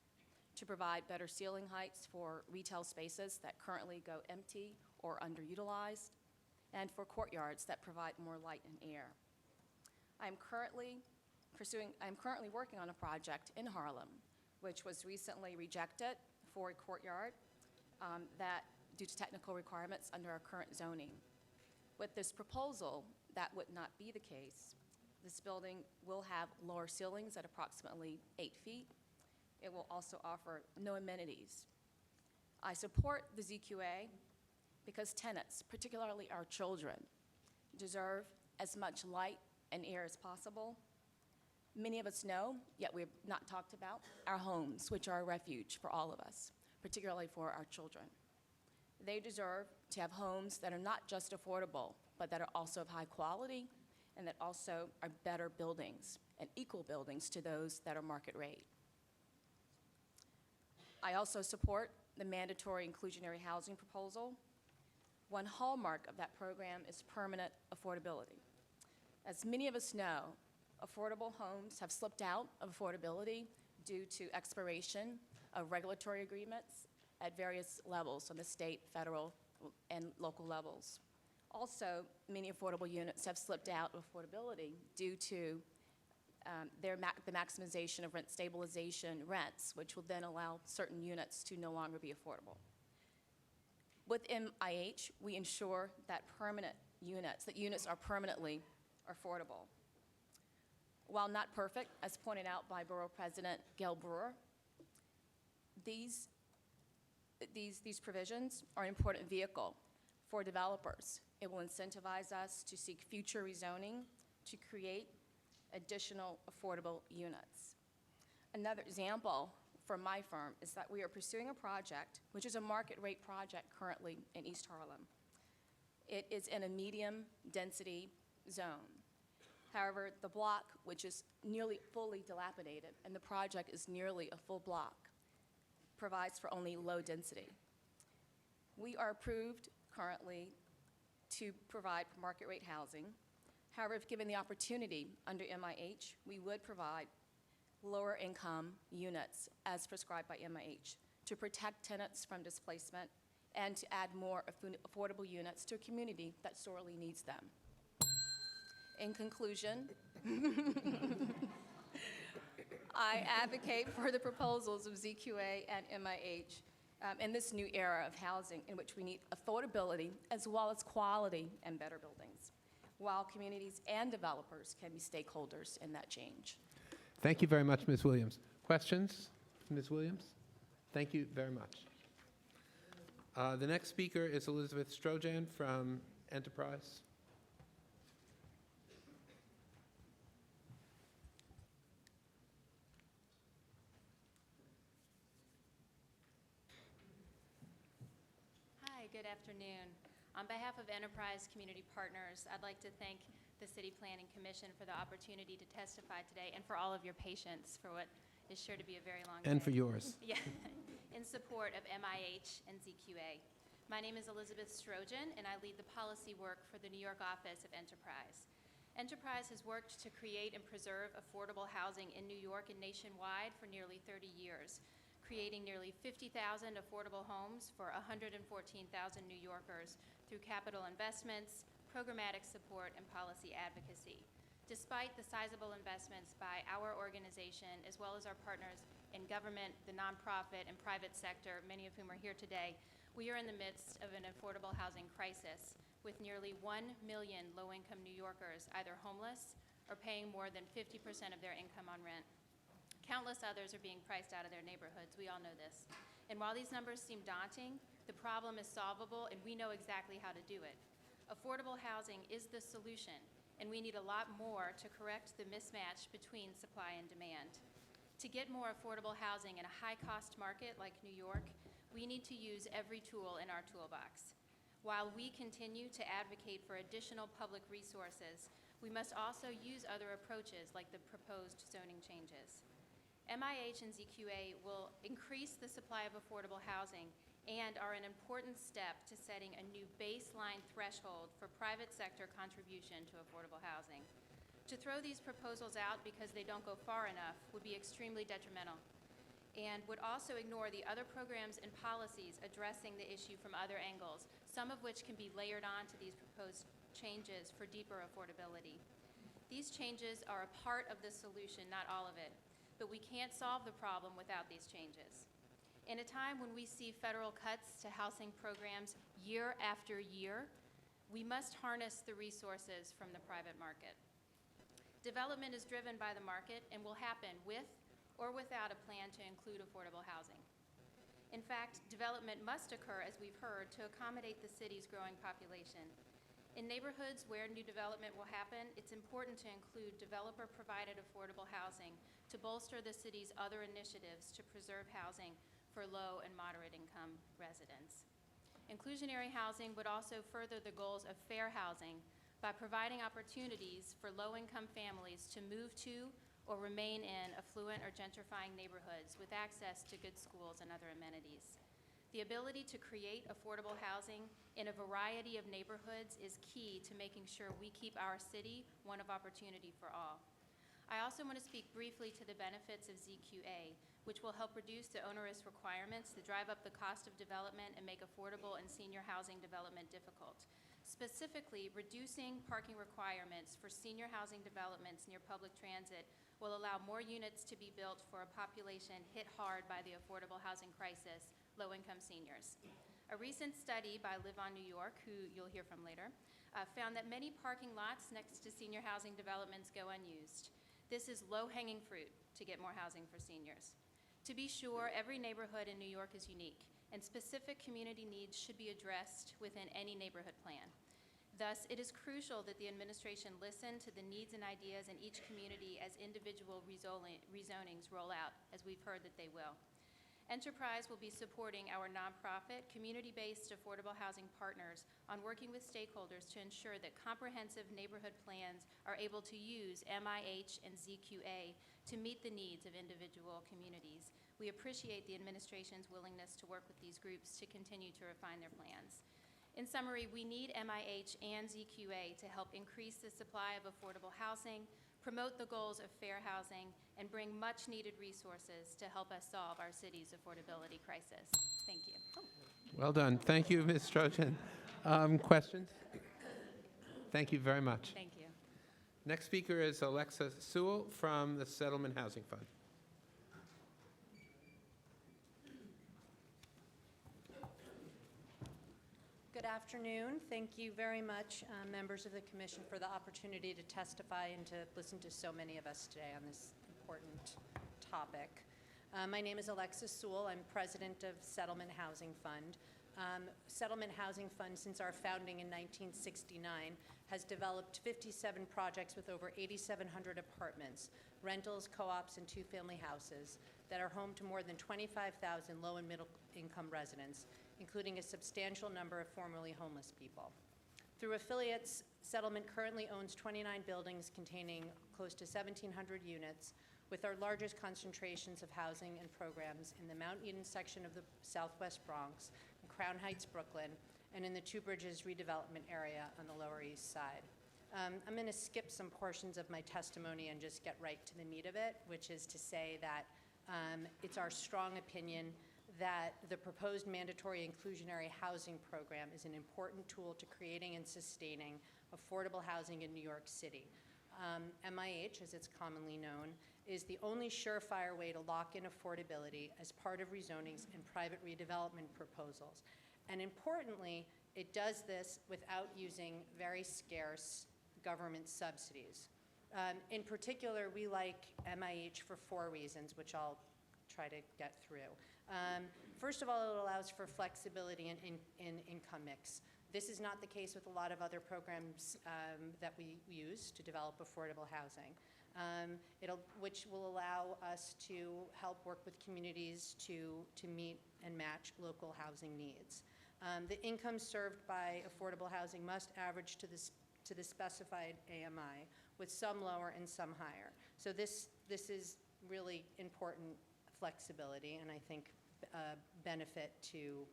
to provide better ceiling heights for retail spaces that currently go empty or underutilized, and for courtyards that provide more light and air. I'm currently working on a project in Harlem, which was recently rejected for a courtyard due to technical requirements under our current zoning. With this proposal, that would not be the case. This building will have lower ceilings at approximately 8 feet. It will also offer no amenities. I support the ZQA because tenants, particularly our children, deserve as much light and air as possible. Many of us know, yet we've not talked about, our homes, which are a refuge for all of us, particularly for our children. They deserve to have homes that are not just affordable, but that are also of high quality and that also are better buildings and equal buildings to those that are market rate. I also support the mandatory inclusionary housing proposal. One hallmark of that program is permanent affordability. As many of us know, affordable homes have slipped out of affordability due to expiration of regulatory agreements at various levels, on the state, federal, and local levels. Also, many affordable units have slipped out of affordability due to the maximization of rent stabilization rents, which will then allow certain units to no longer be affordable. With MIH, we ensure that units are permanently affordable. While not perfect, as pointed out by Borough President Gail Brewer, these provisions are an important vehicle for developers. It will incentivize us to seek future rezoning to create additional affordable units. Another example from my firm is that we are pursuing a project, which is a market rate project currently in East Harlem. It is in a medium density zone. However, the block, which is nearly fully dilapidated, and the project is nearly a full block, provides for only low density. We are approved currently to provide market rate housing. However, if given the opportunity under MIH, we would provide lower income units as prescribed by MIH to protect tenants from displacement and to add more affordable units to a community that sorely needs them. In conclusion, I advocate for the proposals of ZQA and MIH in this new era of housing in which we need affordability as well as quality and better buildings, while communities and developers can be stakeholders in that change. Thank you very much, Ms. Williams. Questions, Ms. Williams? Thank you very much. The next speaker is Elizabeth Strojan from Enterprise. afternoon. On behalf of Enterprise Community Partners, I'd like to thank the City Planning Commission for the opportunity to testify today and for all of your patience for what is sure to be a very long day. And for yours. Yeah, in support of MIH and ZQA. My name is Elizabeth Strojan, and I lead the policy work for the New York office of Enterprise. Enterprise has worked to create and preserve affordable housing in New York and nationwide for nearly 30 years, creating nearly 50,000 affordable homes for 114,000 New Yorkers through capital investments, programmatic support, and policy advocacy. Despite the sizable investments by our organization, as well as our partners in government, the nonprofit, and private sector, many of whom are here today, we are in the midst of an affordable housing crisis, with nearly 1 million low-income New Yorkers either homeless or paying more than 50% of their income on rent. Countless others are being priced out of their neighborhoods. We all know this. And while these numbers seem daunting, the problem is solvable, and we know exactly how to do it. Affordable housing is the solution, and we need a lot more to correct the mismatch between supply and demand. To get more affordable housing in a high-cost market like New York, we need to use every tool in our toolbox. While we continue to advocate for additional public resources, we must also use other approaches like the proposed zoning changes. MIH and ZQA will increase the supply of affordable housing and are an important step to setting a new baseline threshold for private sector contribution to affordable housing. To throw these proposals out because they don't go far enough would be extremely detrimental and would also ignore the other programs and policies addressing the issue from other angles, some of which can be layered onto these proposed changes for deeper affordability. These changes are a part of the solution, not all of it, but we can't solve the problem without these changes. In a time when we see federal cuts to housing programs year after year, we must harness the resources from the private market. Development is driven by the market and will happen with or without a plan to include affordable housing. In fact, development must occur, as we've heard, to accommodate the city's growing population. In neighborhoods where new development will happen, it's important to include developer-provided affordable housing to bolster the city's other initiatives to preserve housing for low and moderate income residents. Inclusionary housing would also further the goals of fair housing by providing opportunities for low-income families to move to or remain in affluent or gentrifying neighborhoods with access to good schools and other amenities. The ability to create affordable housing in a variety of neighborhoods is key to making sure we keep our city one of opportunity for all. I also want to speak briefly to the benefits of ZQA, which will help reduce the onerous requirements that drive up the cost of development and make affordable and senior housing development difficult. Specifically, reducing parking requirements for senior housing developments near public transit will allow more units to be built for a population hit hard by the affordable housing crisis, low-income seniors. A recent study by Live on New York, who you'll hear from later, found that many parking lots next to senior housing developments go unused. This is low-hanging fruit to get more housing for seniors. To be sure, every neighborhood in New York is unique, and specific community needs should be addressed within any neighborhood plan. Thus, it is crucial that the administration listen to the needs and ideas in each community as individual rezonings roll out, as we've heard that they will. Enterprise will be supporting our nonprofit, community-based affordable housing partners on working with stakeholders to ensure that comprehensive neighborhood plans are able to use MIH and ZQA to meet the needs of individual communities. We appreciate the administration's willingness to work with these groups to continue to refine their plans. In summary, we need MIH and ZQA to help increase the supply of affordable housing, promote the goals of fair housing, and bring much-needed resources to help us solve our city's affordability crisis. Thank you. Well done. Thank you, Ms. Strojan. Questions? Thank you very much. Thank you. Next speaker is Alexa Sewell from the Settlement Housing Fund. Good afternoon. Thank you very much, members of the Commission, for the opportunity to testify and to listen to so many of us today on this important topic. My name is Alexa Sewell. I'm president of Settlement Housing Fund. Settlement Housing Fund, since our founding in 1969, has developed 57 projects with over 8,700 apartments, rentals, co-ops, and two-family houses that are home to more than 25,000 low and middle income residents including a substantial number of formerly homeless people. Through affiliates, Settlement currently owns 29 buildings containing close to 1,700 units, with our largest concentrations of housing and programs in the Mount Eden section of the Southwest Bronx, in Crown Heights, Brooklyn, and in the Two Bridges redevelopment area on the Lower East Side. I'm going to skip some portions of my testimony and just get right to the meat of it, which is to say that it's our strong opinion that the proposed mandatory inclusionary housing program is an important tool to creating and sustaining affordable housing in New York City. MIH, as it's commonly known, is the only surefire way to lock in affordability as part of rezonings and private redevelopment proposals. And importantly, it does this without using very scarce government subsidies. In particular, we like MIH for 4 reasons, which I'll try to get through. First of all, it allows for flexibility in income mix. This is not the case with a lot of other programs that we use to develop affordable housing, which will allow us to help work with communities to meet and match local housing needs. The income served by affordable housing must average to the specified AMI, with some lower and some higher. So this is really important flexibility, and I think benefit to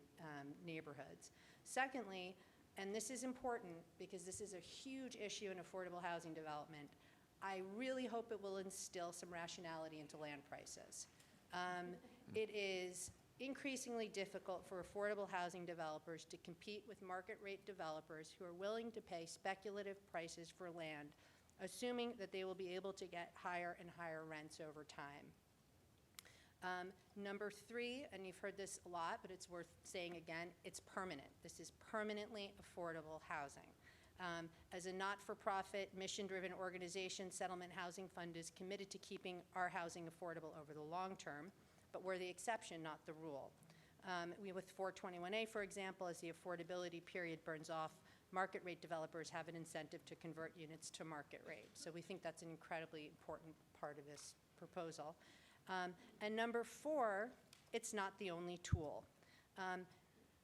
neighborhoods. Secondly, and this is important because this is a huge issue in affordable housing development, I really hope it will instill some rationality into land prices. It is increasingly difficult for affordable housing developers to compete with market rate developers who are willing to pay speculative prices for land, assuming that they will be able to get higher and higher rents over time. Number 3, and you've heard this a lot, but it's worth saying again, it's permanent. This is permanently affordable housing. As a not-for-profit, mission-driven organization, Settlement Housing Fund is committed to keeping our housing affordable over the long term, but we're the exception, not the rule. With 421A, for example, as the affordability period burns off, market rate developers have an incentive to convert units to market rate. So we think that's an incredibly important part of this proposal. And number 4, it's not the only tool.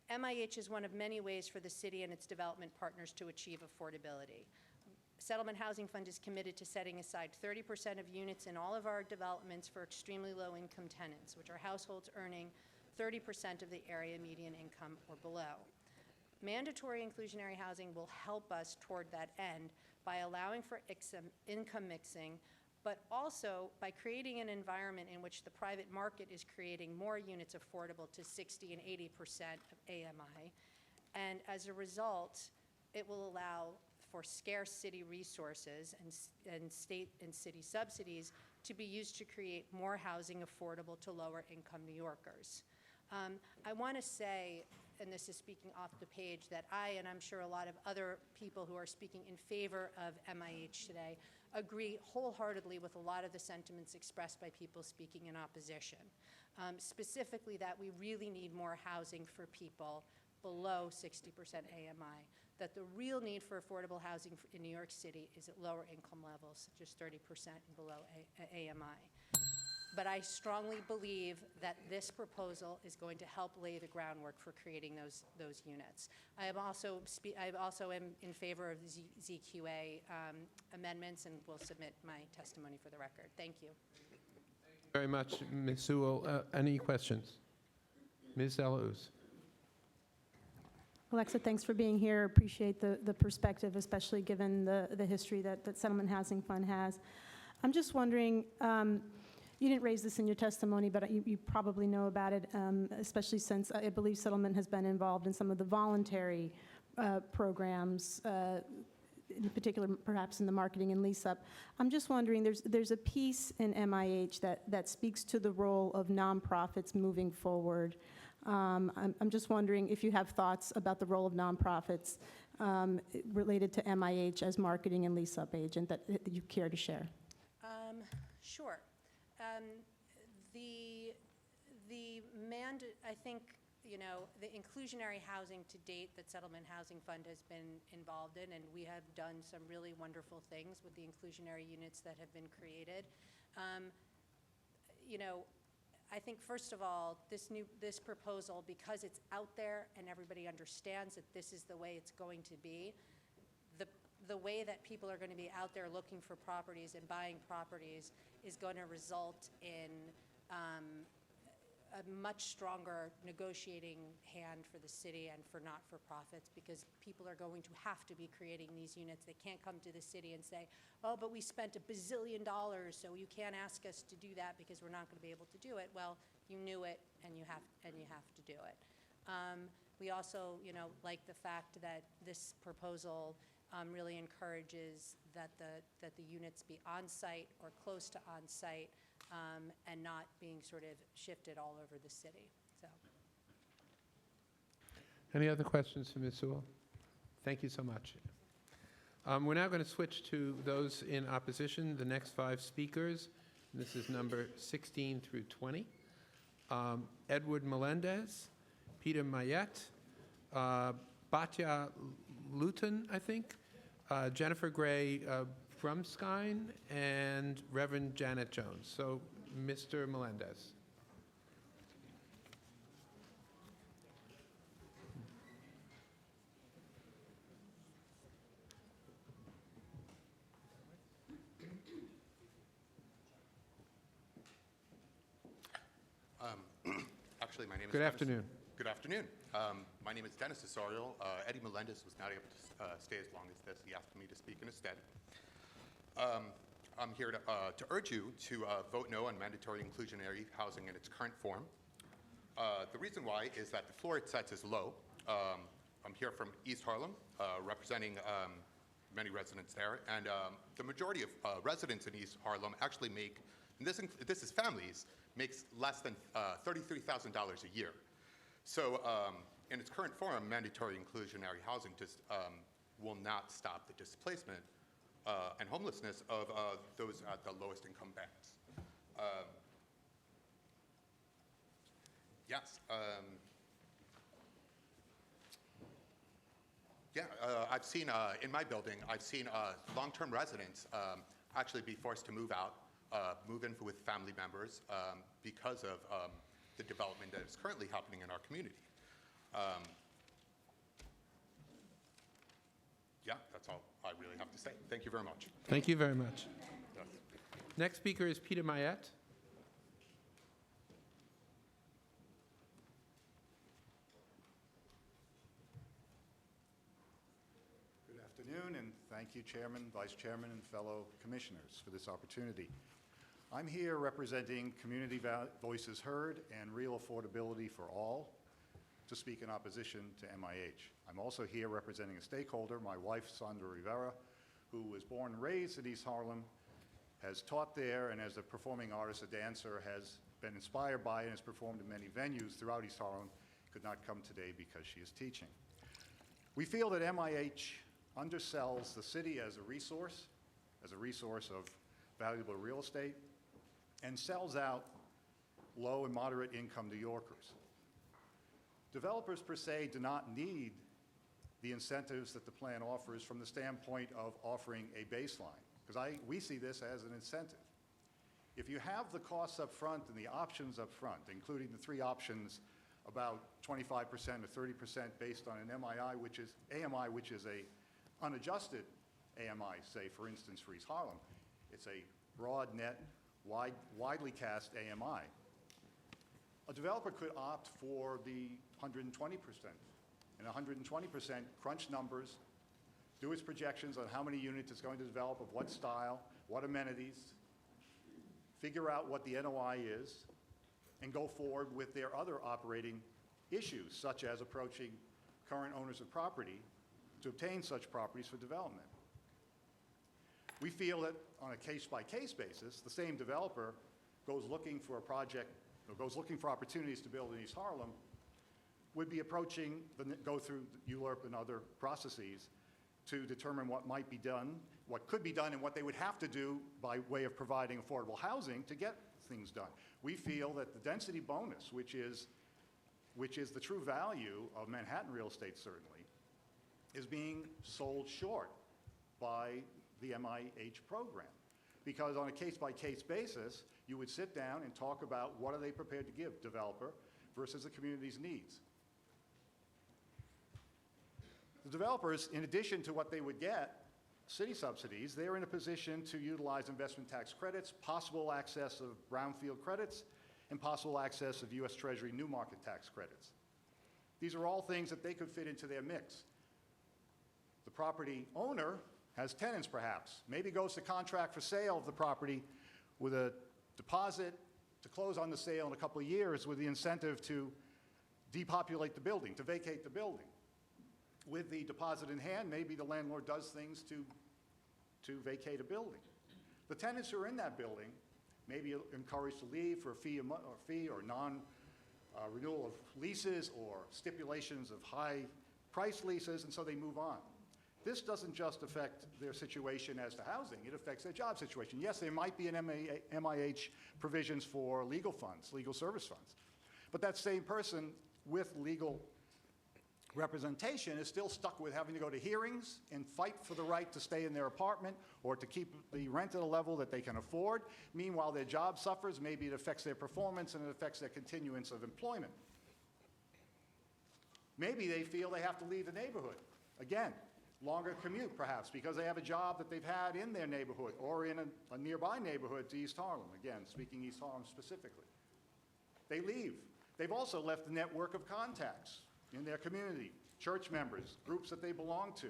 MIH is one of many ways for the city and its development partners to achieve affordability. Settlement Housing Fund is committed to setting aside 30% of units in all of our developments for extremely low-income tenants, which are households earning 30% of the area median income or below. Mandatory inclusionary housing will help us toward that end by allowing for income mixing, but also by creating an environment in which the private market is creating more units affordable to 60 and 80% of AMI. And as a result, it will allow for scarce city resources and state and city subsidies to be used to create more housing affordable to lower income New Yorkers. I want to say, and this is speaking off the page, that I, and I'm sure a lot of other people who are speaking in favor of MIH today, agree wholeheartedly with a lot of the sentiments expressed by people speaking in opposition. Specifically that we really need more housing for people below 60% AMI, that the real need for affordable housing in New York City is at lower income levels, such as 30% and below AMI. But I strongly believe that this proposal is going to help lay the groundwork for creating those units. I also am in favor of the ZQA amendments and will submit my testimony for the record. Thank you. Very much, Ms. Sewell. Any questions? Ms. Delahoo's. Alexa, thanks for being here. Appreciate the perspective, especially given the history that Settlement Housing Fund has. I'm just wondering, you didn't raise this in your testimony, but you probably know about it, especially since I believe Settlement has been involved in some of the voluntary programs, in particular perhaps in the marketing and lease-up. I'm just wondering, there's a piece in MIH that speaks to the role of nonprofits moving forward. I'm just wondering if you have thoughts about the role of nonprofits related to MIH as marketing and lease-up agent that you care to share. Sure. I think, the inclusionary housing to date that Settlement Housing Fund has been involved in, and we have done some really wonderful things with the inclusionary units that have been created. I think, first of all, this proposal, because it's out there and everybody understands that this is the way it's going to be, the way that people are going to be out there looking for properties and buying properties is going to result in a much stronger negotiating hand for the city and for not-for-profits, because people are going to have to be creating these units. They can't come to the city and say, oh, but we spent $1 bazillion, so you can't ask us to do that because we're not going to be able to do it. Well, you knew it, and you have to do it. We also, like the fact that this proposal really encourages that the units be on-site or close to on-site, and not being sort of shifted all over the city. So, Any other questions for Ms. Sewell? Thank you so much. We're now going to switch to those in opposition, the next 5 speakers. This is number 16 through 20. Edward Melendez, Peter Mayette, Batya Luton, I think, Jennifer Gray Brumskine, and Reverend Janet Jones. So, Mr. Melendez. Actually, my name is Good Dennis. afternoon. Good afternoon. My name is Dennis Cesario. Eddie Melendez was not able to stay as long as this. He asked me to speak in his stead. I'm here to urge you to vote no on mandatory inclusionary housing in its current form. The reason why is that the floor it sets is low. I'm here from East Harlem, representing many residents there, and the majority of residents in East Harlem actually make, and this is families, makes less than $33,000 a year. So in its current form, mandatory inclusionary housing just will not stop the displacement and homelessness of those at the lowest income bands. Yes. I've seen, in my building, I've seen long-term residents actually be forced to move out, move in with family members because of the development that is currently happening in our community. Yeah, that's all I really have to say. Thank you very much. Thank you very much. Yes. Next speaker is Peter Mayette. Good afternoon, and thank you, Chairman, Vice Chairman, and fellow commissioners for this opportunity. I'm here representing Community Voices Heard and Real Affordability for All to speak in opposition to MIH. I'm also here representing a stakeholder, my wife, Sandra Rivera, who was born and raised in East Harlem, has taught there, and as a performing artist, a dancer, has been inspired by and has performed in many venues throughout East Harlem, could not come today because she is teaching. We feel that MIH undersells the city as a resource of valuable real estate, and sells out low and moderate income New Yorkers. Developers per se do not need the incentives that the plan offers from the standpoint of offering a baseline, because we see this as an incentive. If you have the costs up front and the options up front, including the 3 options, about 25% or 30% based on an AMI, which is a unadjusted AMI, say, for instance, for East Harlem. It's a broad net, widely cast AMI. A developer could opt for the 120%. And 120% crunch numbers, do its projections on how many units it's going to develop, of what style, what amenities, figure out what the NOI is, and go forward with their other operating issues, such as approaching current owners of property to obtain such properties for development. We feel that on a case-by-case basis, the same developer goes looking for a project, or goes looking for opportunities to build in East Harlem, would be approaching, go through ULURP and other processes to determine what might be done, what could be done, and what they would have to do by way of providing affordable housing to get things done. We feel that the density bonus, which is the true value of Manhattan real estate, certainly, is being sold short by the MIH program. because on a case-by-case basis, you would sit down and talk about what are they prepared to give developer versus the community's needs. The developers, in addition to what they would get, city subsidies, they're in a position to utilize investment tax credits, possible access of brownfield credits, and possible access of U.S. Treasury new market tax credits. These are all things that they could fit into their mix. The property owner has tenants, perhaps, maybe goes to contract for sale of the property with a deposit to close on the sale in a couple of years with the incentive to depopulate the building, to vacate the building. With the deposit in hand, maybe the landlord does things to vacate a building. The tenants who are in that building may be encouraged to leave for a fee or non-renewal of leases or stipulations of high-price leases, and so they move on. This doesn't just affect their situation as to housing, it affects their job situation. Yes, there might be an MIH provisions for legal funds, legal service funds, but that same person with legal representation is still stuck with having to go to hearings and fight for the right to stay in their apartment or to keep the rent at a level that they can afford. Meanwhile, their job suffers. Maybe it affects their performance and it affects their continuance of employment. Maybe they feel they have to leave the neighborhood. Again, longer commute perhaps because they have a job that they've had in their neighborhood or in a nearby neighborhood to East Harlem. Again, speaking East Harlem specifically. They leave. They've also left the network of contacts in their community, church members, groups that they belong to,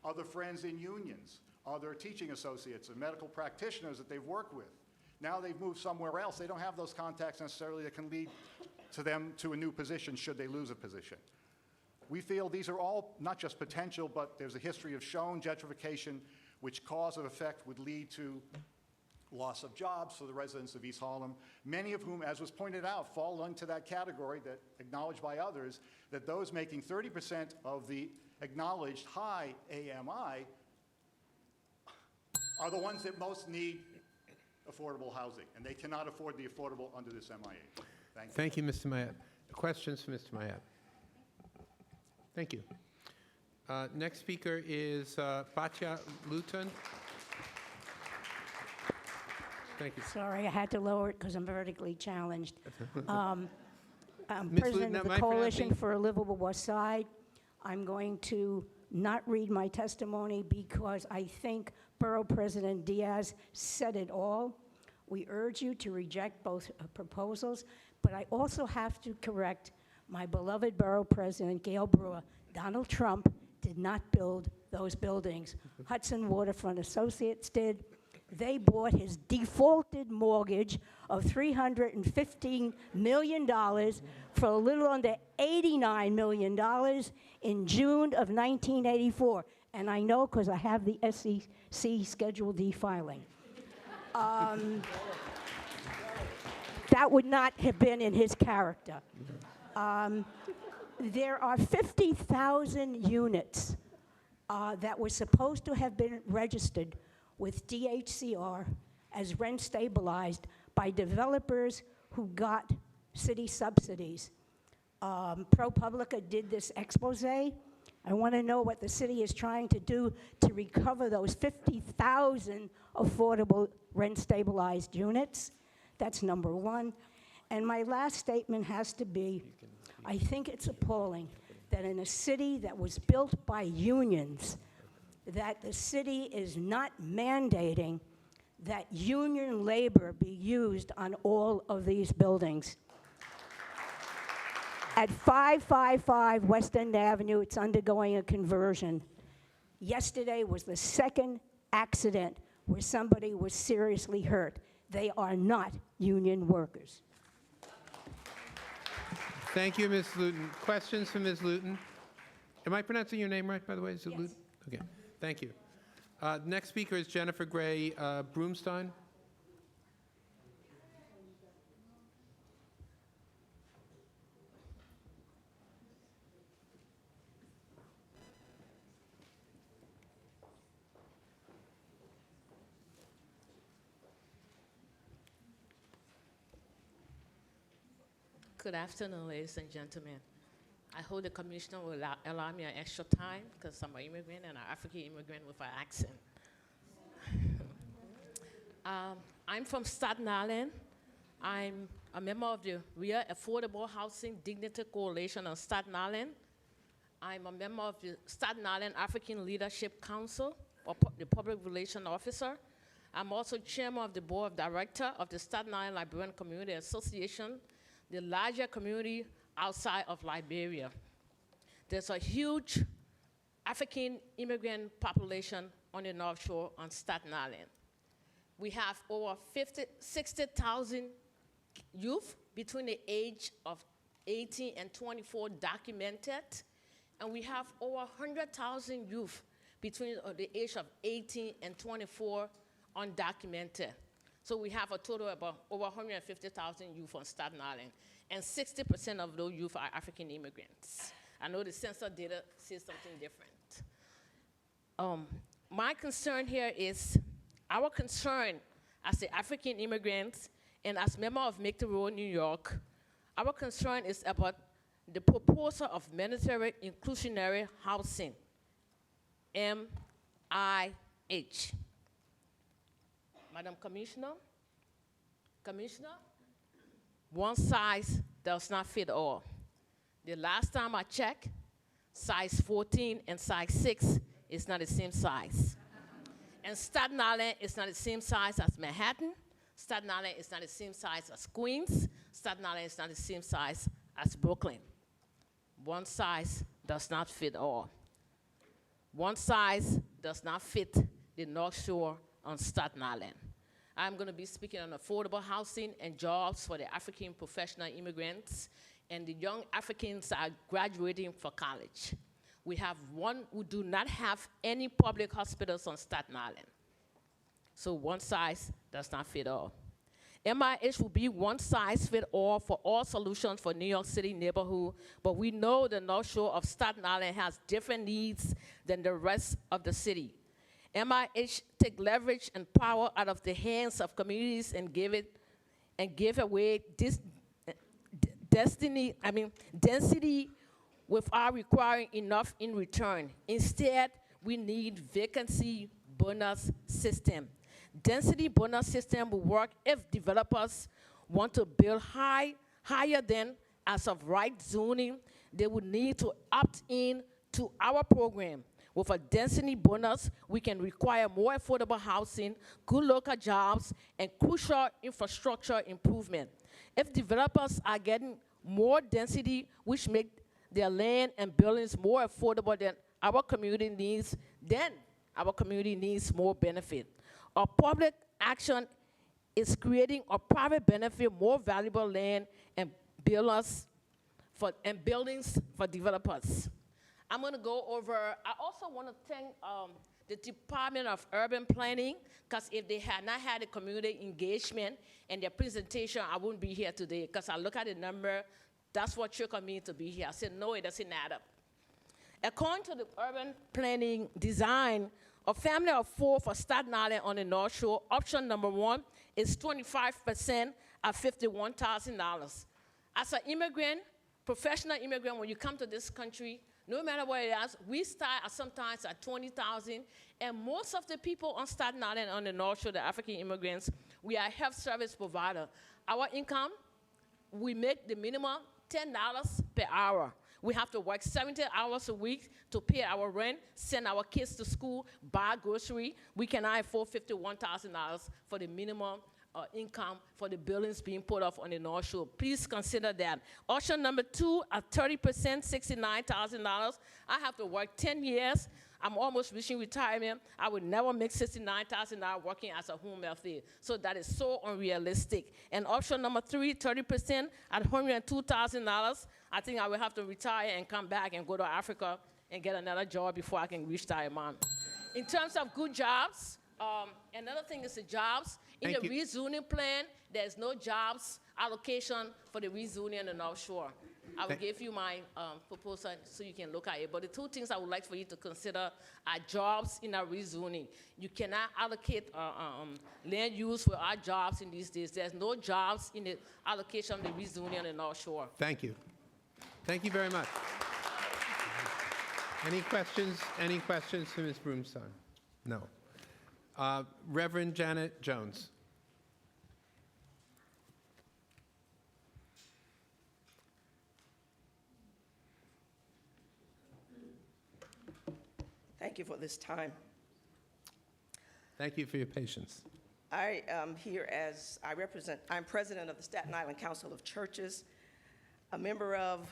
other friends in unions, other teaching associates and medical practitioners that they've worked with. Now they've moved somewhere else. They don't have those contacts necessarily that can lead to them to a new position should they lose a position. We feel these are all not just potential, but there's a history of shown gentrification, which cause and effect would lead to loss of jobs for the residents of East Harlem, many of whom, as was pointed out, fall into that category that acknowledged by others, that those making 30% of the acknowledged high AMI are the ones that most need affordable housing, and they cannot afford the affordable under this MIA. Thank you. Thank you, Mr. Mayat. Questions for Mr. Mayat? Thank you. Next speaker is Batya Luton. Thank you. Sorry, I had to lower it because I'm vertically challenged. I'm Ms. president Luton, of am the I Coalition pronouncing- for a Livable West Side. I'm going to not read my testimony because I think Borough President Diaz said it all. We urge you to reject both proposals, but I also have to correct my beloved Borough President, Gail Brewer. Donald Trump did not build those buildings. Hudson Waterfront Associates did. They bought his defaulted mortgage of $315 million for a little under $89 million in June of 1984. And I know because I have the SEC Schedule D filing. That would not have been in his character. There are 50,000 units that were supposed to have been registered with DHCR as rent stabilized by developers who got city subsidies. ProPublica did this expose. I want to know what the city is trying to do to recover those 50,000 affordable rent stabilized units. That's number one. And my last statement has to be, I think it's appalling that in a city that was built by unions, that the city is not mandating that union labor be used on all of these buildings. At 555 West End Avenue, it's undergoing a conversion. Yesterday was the second accident where somebody was seriously hurt. They are not union workers. Thank you, Ms. Luton. Questions for Ms. Luton? Am I pronouncing your name right, by the way? Is it Luton? Okay, thank you. Next speaker is Jennifer Gray Broomstein. Good afternoon, ladies and gentlemen. I hope the commissioner will allow me an extra time because I'm an immigrant and an African immigrant with an accent. I'm from Staten Island. I'm a member of the Real Affordable Housing Dignity Coalition on Staten Island. I'm a member of the Staten Island African Leadership Council, or the Public Relations Officer. I'm also chairman of the board of directors of the Staten Island Liberian Community Association, the larger community outside of Liberia. There's a huge African immigrant population on the North Shore on Staten Island. We have over 60,000 youth between the age of 18 and 24 documented, and we have over 100,000 youth between the age of 18 and 24 undocumented. So we have a total of about over 150,000 youth on Staten Island, and 60% of those youth are African immigrants. I know the census data says something different. My concern here is our concern as the African immigrants and as member of Make the Road New York, our concern is about the proposal of mandatory inclusionary housing, MIH. Madam Commissioner, one size does not fit all. The last time I checked, size 14 and size 6 is not the same size. And Staten Island is not the same size as Manhattan. Staten Island is not the same size as Queens. Staten Island is not the same size as Brooklyn. One size does not fit all. One size does not fit the North Shore on Staten Island. I'm going to be speaking on affordable housing and jobs for the African professional immigrants and the young Africans that are graduating for college. We have one who do not have any public hospitals on Staten Island. So one size does not fit all. MIH will be one size fit all for all solutions for New York City neighborhood, but we know the North Shore of Staten Island has different needs than the rest of the city. MIH take leverage and power out of the hands of communities and give away this density without requiring enough in return. Instead, we need vacancy bonus system. Density bonus system will work if developers want to build higher than as of right zoning. They would need to opt in to our program. With a density bonus, we can require more affordable housing, good local jobs, and crucial infrastructure improvement. If developers are getting more density, which make their land and buildings more affordable than our community needs, then our community needs more benefit. Our public action is creating a private benefit, more valuable land and buildings for developers. I'm going to go over, I also want to thank the Department of Urban Planning, because if they had not had a community engagement and their presentation, I wouldn't be here today, because I look at the number, that's what triggered me to be here. I said, no, it doesn't add up. According to the urban planning design, a family of 4 for Staten Island on the North Shore, option number 1 is 25% at $51,000. As an immigrant, professional immigrant, when you come to this country, no matter where it is, we start sometimes at $20,000, and most of the people on Staten Island on the North Shore, the African immigrants, we are a health service provider. Our income, we make the minimum $10 per hour. We have to work 70 hours a week to pay our rent, send our kids to school, buy grocery. We cannot afford $51,000 for the minimum income for the buildings being put up on the North Shore. Please consider that. Option number 2, at 30%, $69,000. I have to work 10 years. I'm almost reaching retirement. I would never make $69,000 working as a home health aide. So that is so unrealistic. And option number 3, 30% at $102,000. I think I will have to retire and come back and go to Africa and get another job before I can reach retirement. In terms of good jobs, another thing is the jobs. In the rezoning plan, there's no jobs allocation for the rezoning on the North Shore. I will give you my proposal so you can look at it. But the 2 things I would like for you to consider are jobs in our rezoning. You cannot allocate land use without jobs in these days. There's no jobs in the allocation of the rezoning on the North Shore. Thank you. Thank you very much. Any questions? Any questions to Ms. Broomstein? No. Reverend Janet Jones. thank you for this time. Thank you for your patience. I am here as I'm president of the Staten Island Council of Churches, a member of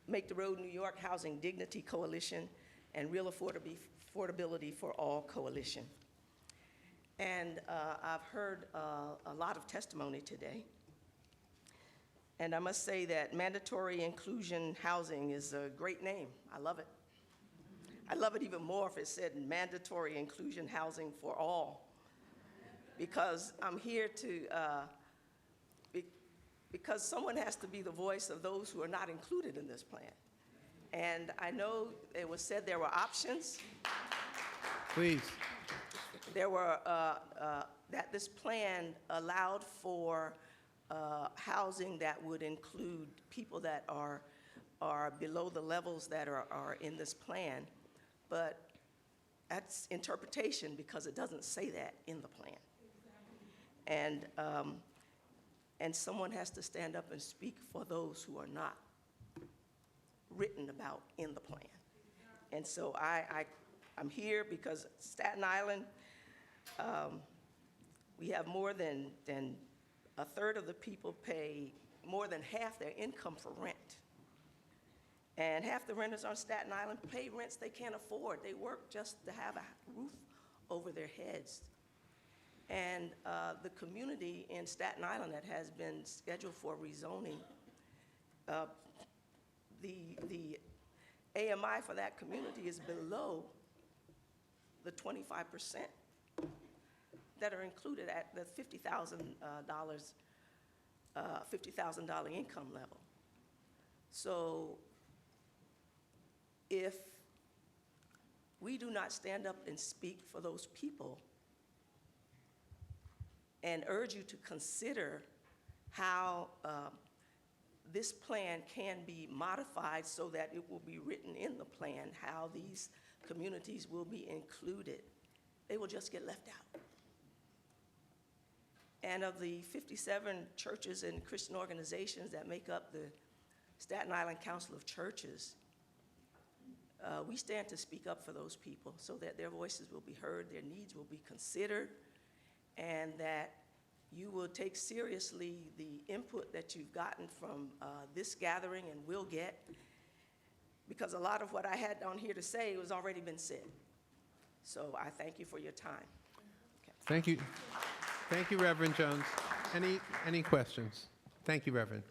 Make the Road New York Housing Dignity Coalition, and Real Affordability for All Coalition. And I've heard a lot of testimony today. And I must say that mandatory inclusion housing is a great name. I love it. I love it even more if it said mandatory inclusion housing for all. Because I'm here to, because someone has to be the voice of those who are not included in this plan. And I know it was said there were options. Please. There were, that this plan allowed for housing that would include people that are below the levels that are in this plan. But that's interpretation because it doesn't say that in the plan. And someone has to stand up and speak for those who are not written about in the plan. And so I'm here because Staten Island, we have more than a third of the people pay more than half their income for rent. And half the renters on Staten Island pay rents they can't afford. They work just to have a roof over their heads. And the community in Staten Island that has been scheduled for rezoning, the AMI for that community is below the 25% that are included at the $50,000 income level. So if we do not stand up and speak for those people and urge you to consider how this plan can be modified so that it will be written in the plan, how these communities will be included, they will just get left out. And of the 57 churches and Christian organizations that make up the Staten Island Council of Churches, we stand to speak up for those people so that their voices will be heard, their needs will be considered, and that you will take seriously the input that you've gotten from this gathering and will get, because a lot of what I had on here to say was already been said. So I thank you for your time. Okay. Thank you. Thank you, Reverend Jones. Any questions? Thank you, Reverend.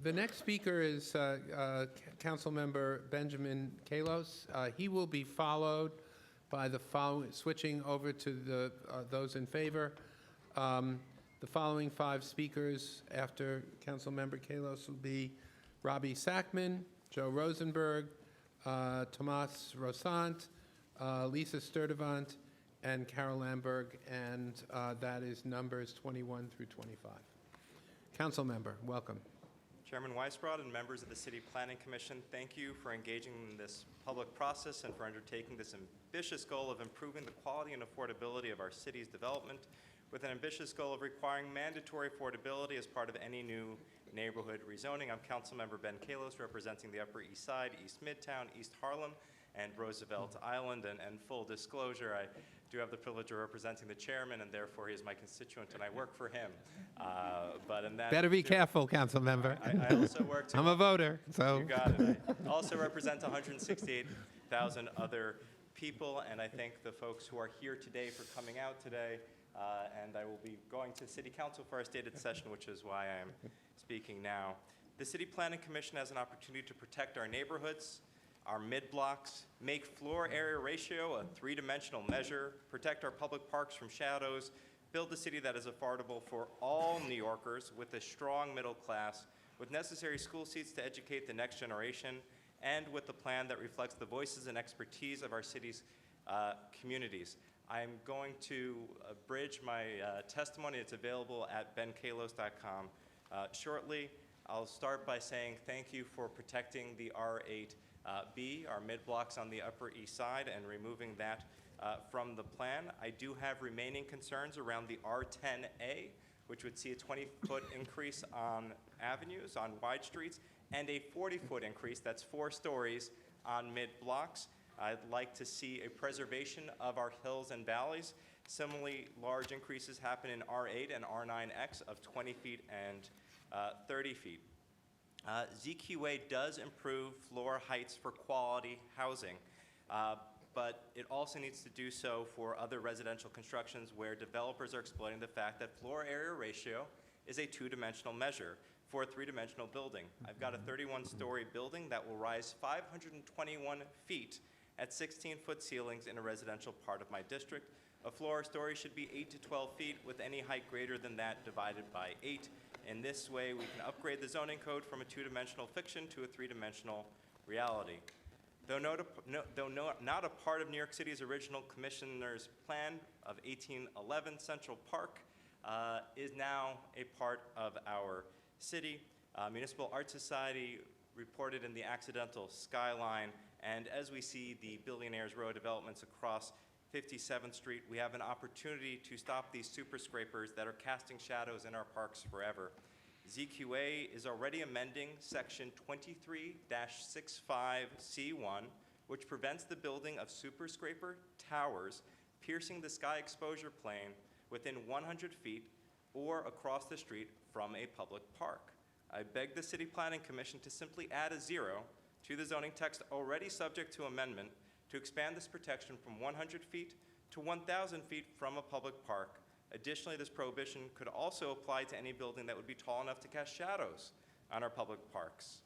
The next speaker is Councilmember Benjamin Kalos. He will be followed by the switching over to those in favor. The following 5 speakers after Councilmember Kalos will be Robbie Sackman, Joe Rosenberg, Tomas Rosant, Lisa Sturdivant, and Carol Lamberg, and that is numbers 21 through 25. Council member, welcome. Chairman Weisbrod and members of the City Planning Commission, thank you for engaging in this public process and for undertaking this ambitious goal of improving the quality and affordability of our city's development, with an ambitious goal of requiring mandatory affordability as part of any new neighborhood rezoning. I'm Councilmember Ben Kalos, representing the Upper East Side, East Midtown, East Harlem, and Roosevelt Island. And full disclosure, I do have the privilege of representing the chairman, and therefore he is my constituent, and I work for him. But in that, better be careful, council member. I also work. I'm a voter, so. You got it. I also represent 168,000 other people, and I thank the folks who are here today for coming out today. And I will be going to City Council for our stated session, which is why I am speaking now. The City Planning Commission has an opportunity to protect our neighborhoods, our mid-blocks, make floor area ratio a 3-dimensional measure, protect our public parks from shadows, build a city that is affordable for all New Yorkers with a strong middle class, with necessary school seats to educate the next generation, and with a plan that reflects the voices and expertise of our city's communities. I'm going to abridge my testimony. It's available at benkalos.com shortly. I'll start by saying thank you for protecting the R8B, our mid-blocks on the Upper East Side, and removing that from the plan. I do have remaining concerns around the R10A, which would see a 20-foot increase on avenues, on wide streets, and a 40-foot increase, that's 4 stories, on mid-blocks. I'd like to see a preservation of our hills and valleys. Similarly, large increases happen in R8 and R9X of 20 feet and 30 feet. ZQA does improve floor heights for quality housing, but it also needs to do so for other residential constructions where developers are exploiting the fact that floor area ratio is a two-dimensional measure for a three-dimensional building. I've got a 31-story building that will rise 521 feet at 16-foot ceilings in a residential part of my district. A floor story should be 8 to 12 feet, with any height greater than that divided by 8. In this way, we can upgrade the zoning code from a two-dimensional fiction to a three-dimensional reality. Though not a part of New York City's original commissioner's plan of 1811, Central Park is now a part of our city. Municipal Art Society reported in the accidental skyline, and as we see the Billionaires Row developments across 57th Street, we have an opportunity to stop these super scrapers that are casting shadows in our parks forever. ZQA is already amending section 23-65C1, which prevents the building of super scraper towers piercing the sky exposure plane within 100 feet or across the street from a public park. I beg the City Planning Commission to simply add a 0 to the zoning text already subject to amendment to expand this protection from 100 feet to 1,000 feet from a public park. Additionally, this prohibition could also apply to any building that would be tall enough to cast shadows on our public parks.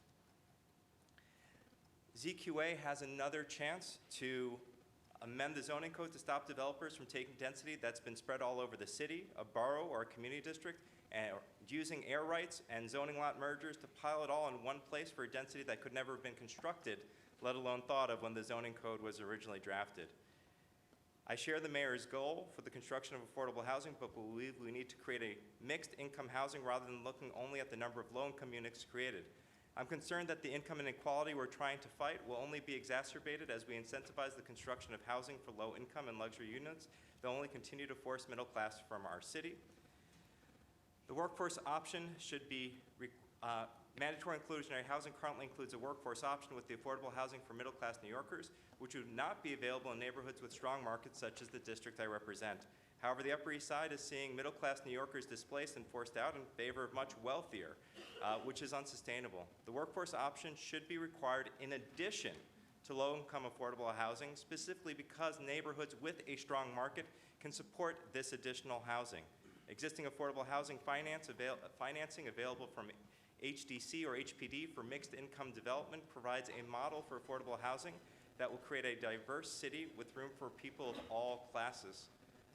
ZQA has another chance to amend the zoning code to stop developers from taking density that's been spread all over the city, a borough, or a community district, and using air rights and zoning lot mergers to pile it all in one place for a density that could never have been constructed, let alone thought of when the zoning code was originally drafted. I share the mayor's goal for the construction of affordable housing, but believe we need to create a mixed income housing rather than looking only at the number of low-income units created. I'm concerned that the income inequality we're trying to fight will only be exacerbated as we incentivize the construction of housing for low-income and luxury units that only continue to force middle class from our city. The workforce option should be mandatory inclusionary housing currently includes a workforce option with the affordable housing for middle-class New Yorkers, which would not be available in neighborhoods with strong markets such as the district I represent. However, the Upper East Side is seeing middle-class New Yorkers displaced and forced out in favor of much wealthier, which is unsustainable. The workforce option should be required in addition to low-income affordable housing, specifically because neighborhoods with a strong market can support this additional housing. Existing affordable housing financing available from HDC or HPD for mixed income development provides a model for affordable housing that will create a diverse city with room for people of all classes.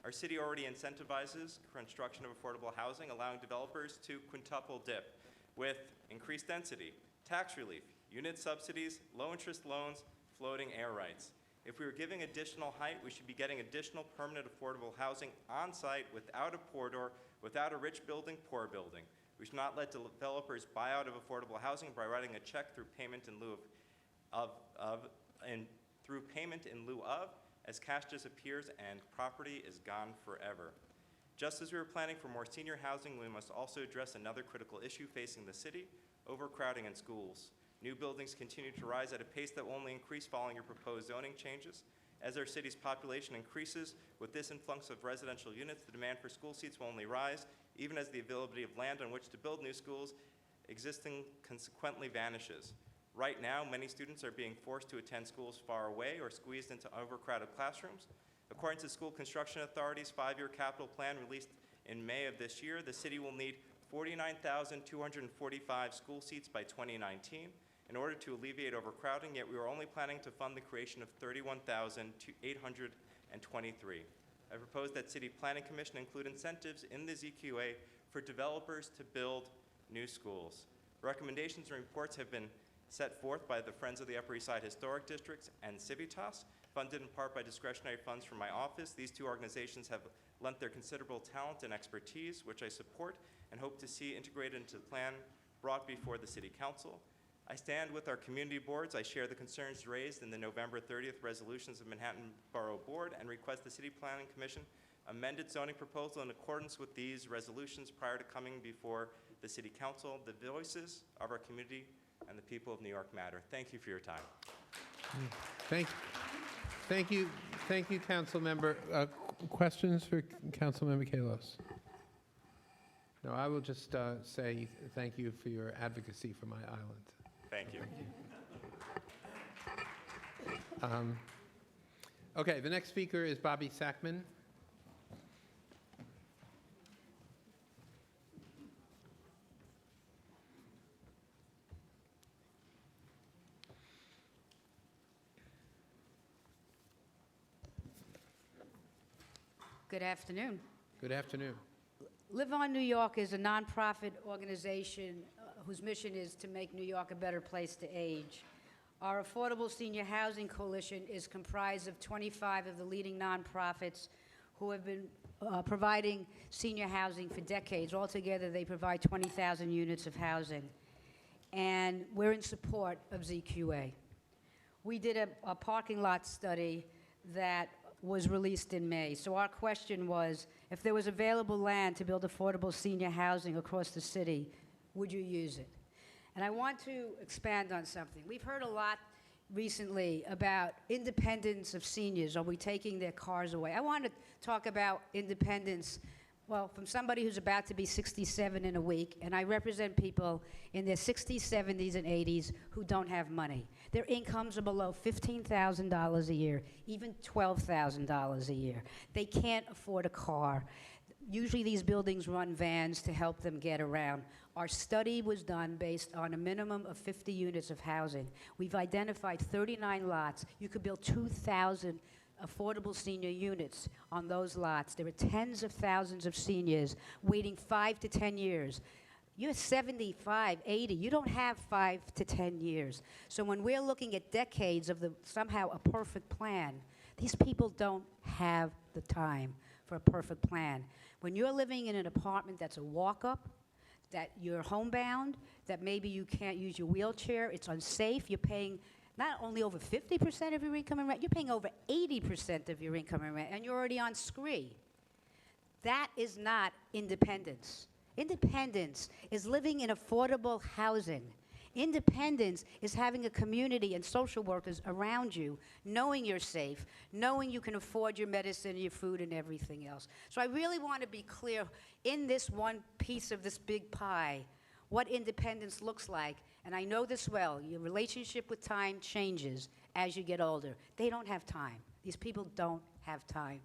Our city already incentivizes construction of affordable housing, allowing developers to quintuple dip with increased density, tax relief, unit subsidies, low interest loans, floating air rights. If we were giving additional height, we should be getting additional permanent affordable housing on site without a corridor, without a rich building, poor building. We should not let developers buy out of affordable housing by writing a check through payment in lieu of, as cash disappears and property is gone forever. Just as we were planning for more senior housing, we must also address another critical issue facing the city: overcrowding in schools. New buildings continue to rise at a pace that will only increase following your proposed zoning changes. As our city's population increases, with this influx of residential units, the demand for school seats will only rise, even as the availability of land on which to build new schools existing consequently vanishes. Right now, many students are being forced to attend schools far away or squeezed into overcrowded classrooms. According to the School Construction Authority's 5-year capital plan released in May of this year, the city will need 49,245 school seats by 2019 in order to alleviate overcrowding, yet we are only planning to fund the creation of 31,823. I propose that City Planning Commission include incentives in the ZQA for developers to build new schools. Recommendations and reports have been set forth by the Friends of the Upper East Side Historic Districts and Civitas, funded in part by discretionary funds from my office. These two organizations have lent their considerable talent and expertise, which I support and hope to see integrated into the plan brought before the City Council. I stand with our community boards. I share the concerns raised in the November 30th resolutions of Manhattan Borough Board and request the City Planning Commission amend its zoning proposal in accordance with these resolutions prior to coming before the City Council. The voices of our community and the people of New York matter. Thank you for your time. Thank you, Council Member. Questions for Council Member Kalos? No, I will just say thank you for your advocacy for my island. Thank you. Okay, the next speaker is Bobby Sackman. Good afternoon. Good afternoon. Live On New York is a nonprofit organization whose mission is to make New York a better place to age. Our Affordable Senior Housing Coalition is comprised of 25 of the leading nonprofits who have been providing senior housing for decades. Altogether, they provide 20,000 units of housing. And we're in support of ZQA. We did a parking lot study that was released in May. So our question was, if there was available land to build affordable senior housing across the city, would you use it? And I want to expand on something. We've heard a lot recently about independence of seniors. Are we taking their cars away? I want to talk about independence, well, from somebody who's about to be 67 in a week, and I represent people in their 60s, 70s, and 80s who don't have money. Their incomes are below $15,000 a year, even $12,000 a year. They can't afford a car. Usually these buildings run vans to help them get around. Our study was done based on a minimum of 50 units of housing. We've identified 39 lots. You could build 2,000 affordable senior units on those lots. There are tens of thousands of seniors waiting 5 to 10 years. You're 75, 80. You don't have 5 to 10 years. So when we're looking at decades of somehow a perfect plan, these people don't have the time for a perfect plan. When you're living in an apartment that's a walk-up, that you're homebound, that maybe you can't use your wheelchair, it's unsafe, you're paying not only over 50% of your income in rent, you're paying over 80% of your income in rent, and you're already on scree. That is not independence. Independence is living in affordable housing. Independence is having a community and social workers around you, knowing you're safe, knowing you can afford your medicine, your food, and everything else. So I really want to be clear in this one piece of this big pie, what independence looks like. And I know this well. Your relationship with time changes as you get older. They don't have time. These people don't have time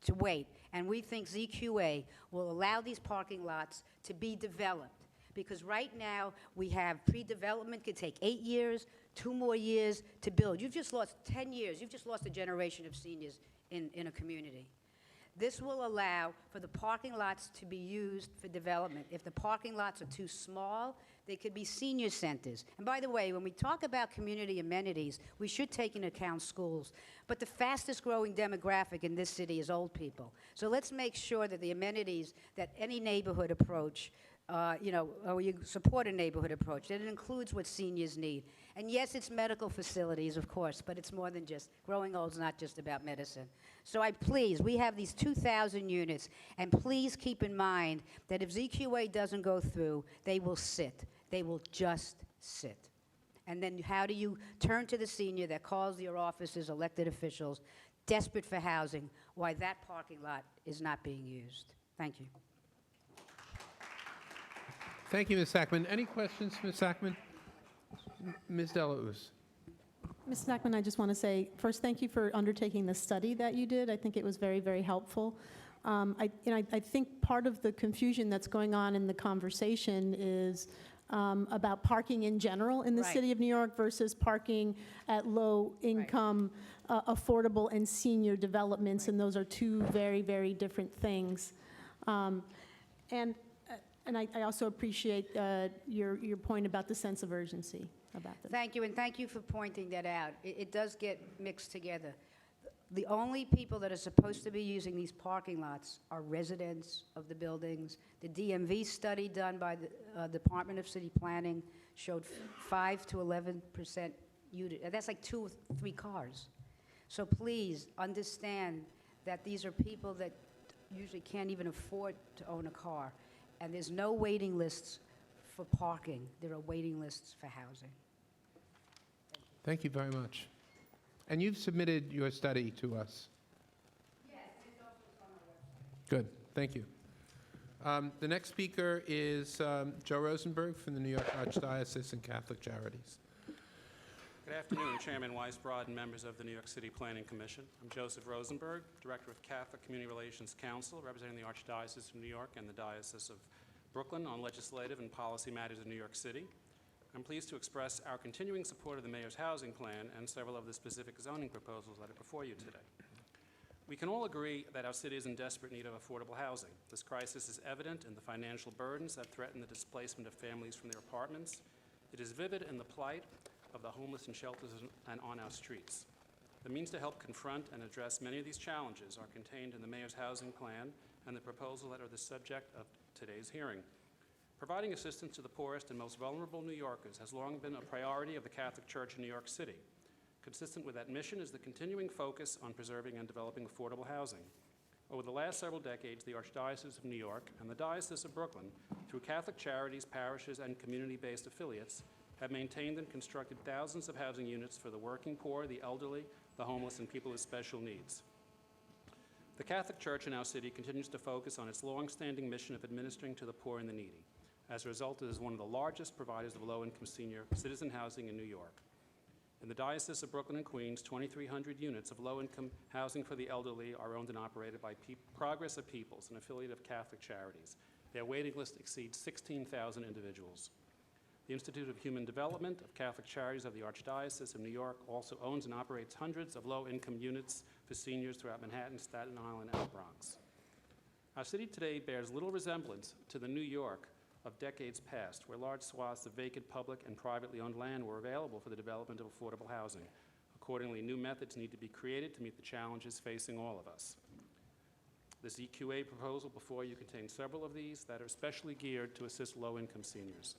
to wait. And we think ZQA will allow these parking lots to be developed. Because right now, we have pre-development, could take 8 years, 2 more years to build. You've just lost 10 years. You've just lost a generation of seniors in a community. This will allow for the parking lots to be used for development. If the parking lots are too small, they could be senior centers. And by the way, when we talk about community amenities, we should take into account schools. But the fastest growing demographic in this city is old people. So let's make sure that the amenities, that any neighborhood approach, or you support a neighborhood approach, that it includes what seniors need. And yes, it's medical facilities, of course, but it's more than just, growing old is not just about medicine. So we have these 2,000 units, and please keep in mind that if ZQA doesn't go through, they will sit. They will just sit. And then how do you turn to the senior that calls your offices, elected officials, desperate for housing, why that parking lot is not being used? Thank you. Thank you, Ms. Sackman. Any questions for Ms. Sackman? Ms. Delausse. Ms. Sackman, I just want to say, first, thank you for undertaking the study that you did. I think it was very, very helpful. I think part of the confusion that's going on in the conversation is about parking in general in the city of New York versus parking at low-income, affordable, and senior developments, and those are two very, very different things. And I also appreciate your point about the sense of urgency about this. Thank you, and thank you for pointing that out. It does get mixed together. The only people that are supposed to be using these parking lots are residents of the buildings. The DMV study done by the Department of City Planning showed 5 to 11% unit. That's like 2 or 3 cars. So please understand that these are people that usually can't even afford to own a car. And there's no waiting lists for parking. There are waiting lists for housing. Thank you very much. And you've submitted your study to us? Yes, it's also on my website. Good, thank you. The next speaker is Joe Rosenberg from the New York Archdiocese and Catholic Charities. Good afternoon, Chairman Weisbrod and members of the New York City Planning Commission. I'm Joseph Rosenberg, Director of Catholic Community Relations Council, representing the Archdiocese of New York and the Diocese of Brooklyn on legislative and policy matters in New York City. I'm pleased to express our continuing support of the Mayor's housing plan and several of the specific zoning proposals that are before you today. We can all agree that our city is in desperate need of affordable housing. This crisis is evident in the financial burdens that threaten the displacement of families from their apartments. It is vivid in the plight of the homeless in shelters and on our streets. The means to help confront and address many of these challenges are contained in the Mayor's housing plan and the proposal that are the subject of today's hearing. Providing assistance to the poorest and most vulnerable New Yorkers has long been a priority of the Catholic Church in New York City. Consistent with that mission is the continuing focus on preserving and developing affordable housing. Over the last several decades, the Archdiocese of New York and the Diocese of Brooklyn, through Catholic charities, parishes, and community-based affiliates, have maintained and constructed thousands of housing units for the working poor, the elderly, the homeless, and people with special needs. The Catholic Church in our city continues to focus on its long-standing mission of administering to the poor and the needy. As a result, it is one of the largest providers of low-income senior citizen housing in New York. In the Diocese of Brooklyn and Queens, 2,300 units of low-income housing for the elderly are owned and operated by Progress of Peoples, an affiliate of Catholic Charities. Their waiting list exceeds 16,000 individuals. The Institute of Human Development of Catholic Charities of the Archdiocese of New York also owns and operates hundreds of low-income units for seniors throughout Manhattan, Staten Island, and the Bronx. Our city today bears little resemblance to the New York of decades past, where large swaths of vacant public and privately owned land were available for the development of affordable housing. Accordingly, new methods need to be created to meet the challenges facing all of us. The ZQA proposal before you contains several of these that are specially geared to assist low-income seniors.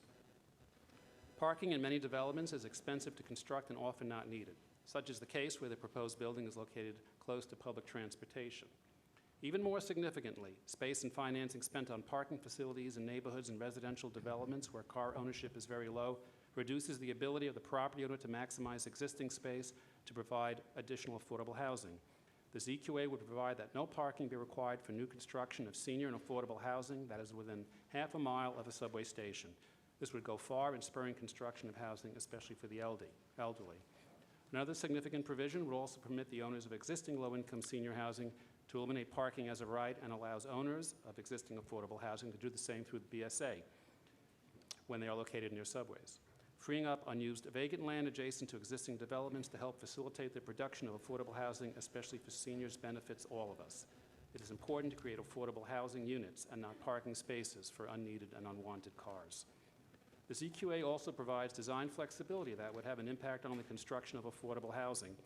Parking in many developments is expensive to construct and often not needed. Such is the case where the proposed building is located close to public transportation. Even more significantly, space and financing spent on parking facilities in neighborhoods and residential developments where car ownership is very low reduces the ability of the property owner to maximize existing space to provide additional affordable housing. The ZQA would provide that no parking be required for new construction of senior and affordable housing that is within half a mile of a subway station. This would go far in spurring construction of housing, especially for the elderly. Another significant provision would also permit the owners of existing low-income senior housing to eliminate parking as a right and allows owners of existing affordable housing to do the same through the BSA when they are located near subways, freeing up unused vacant land adjacent to existing developments to help facilitate the production of affordable housing, especially for seniors, benefits all of us. It is important to create affordable housing units and not parking spaces for unneeded and unwanted cars. The ZQA also provides design flexibility that would have an impact on the construction of affordable housing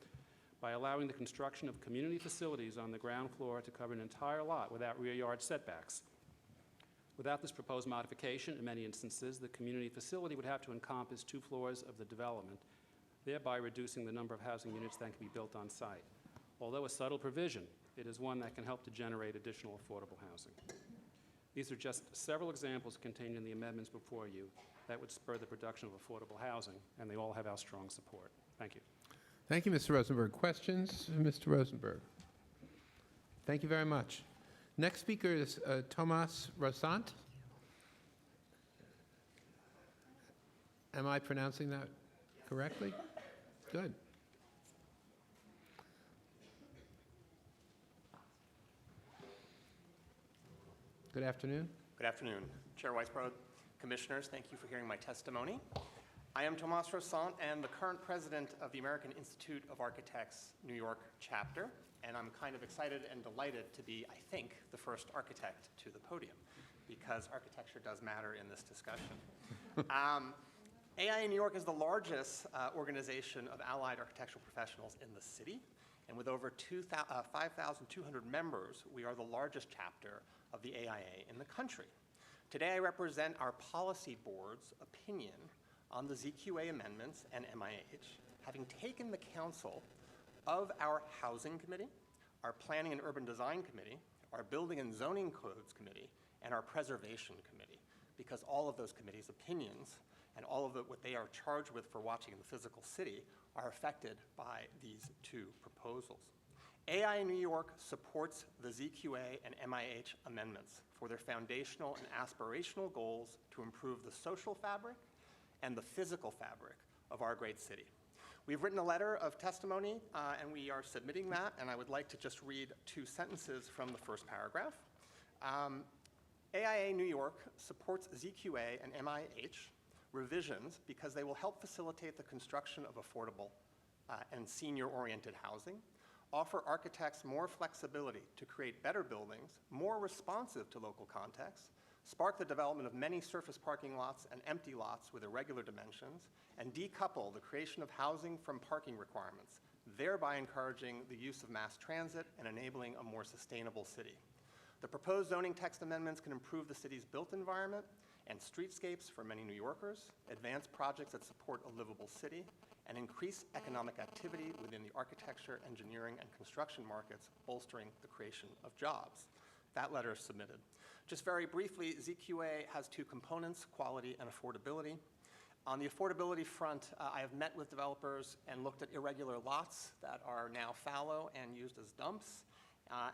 by allowing the construction of community facilities on the ground floor to cover an entire lot without rear yard setbacks. Without this proposed modification, in many instances, the community facility would have to encompass 2 floors of the development, thereby reducing the number of housing units that can be built on site. Although a subtle provision, it is one that can help to generate additional affordable housing. These are just several examples contained in the amendments before you that would spur the production of affordable housing, and they all have our strong support. Thank you. Thank you, Mr. Rosenberg. Questions, Mr. Rosenberg? Thank you very much. Next speaker is Tomas Rosant. Am I pronouncing that correctly? Good. Good afternoon. Good afternoon. Chair Weisbrod, Commissioners, thank you for hearing my testimony. I am Tomas Rosant and the current president of the American Institute of Architects New York chapter, and I'm kind of excited and delighted to be, I think, the first architect to the podium, because architecture does matter in this discussion. AIA New York is the largest organization of allied architectural professionals in the city, and with over 5,200 members, we are the largest chapter of the AIA in the country. Today, I represent our policy board's opinion on the ZQA amendments and MIH, having taken the counsel of our Housing Committee, our Planning and Urban Design Committee, our Building and Zoning Codes Committee, and our Preservation Committee, because all of those committees' opinions and all of what they are charged with for watching the physical city are affected by these two proposals. AIA New York supports the ZQA and MIH amendments for their foundational and aspirational goals to improve the social fabric and the physical fabric of our great city. We've written a letter of testimony, and we are submitting that, and I would like to just read 2 sentences from the first paragraph. AIA New York supports ZQA and MIH revisions because they will help facilitate the construction of affordable and senior-oriented housing, offer architects more flexibility to create better buildings, more responsive to local contexts, spark the development of many surface parking lots and empty lots with irregular dimensions, and decouple the creation of housing from parking requirements, thereby encouraging the use of mass transit and enabling a more sustainable city. The proposed zoning text amendments can improve the city's built environment and streetscapes for many New Yorkers, advance projects that support a livable city, and increase economic activity within the architecture, engineering, and construction markets, bolstering the creation of jobs. That letter is submitted. Just very briefly, ZQA has 2 components, quality and affordability. On the affordability front, I have met with developers and looked at irregular lots that are now fallow and used as dumps.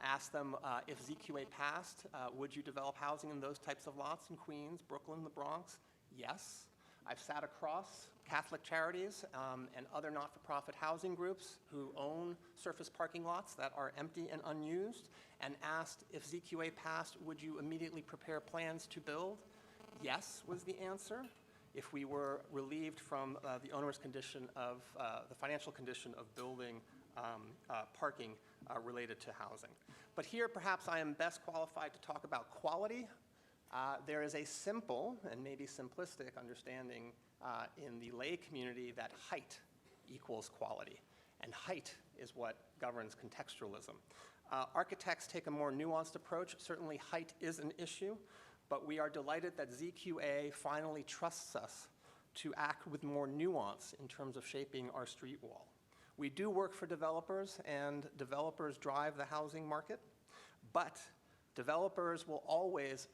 Asked them if ZQA passed, would you develop housing in those types of lots in Queens, Brooklyn, the Bronx? Yes. I've sat across Catholic charities and other not-for-profit housing groups who own surface parking lots that are empty and unused and asked if ZQA passed, would you immediately prepare plans to build? Yes was the answer. If we were relieved from the onerous condition of, the financial condition of building parking related to housing. But here, perhaps I am best qualified to talk about quality. There is a simple and maybe simplistic understanding in the lay community that height equals quality, and height is what governs contextualism. Architects take a more nuanced approach. Certainly, height is an issue, but we are delighted that ZQA finally trusts us to act with more nuance in terms of shaping our street wall. We do work for developers, and developers drive the housing market, but developers will always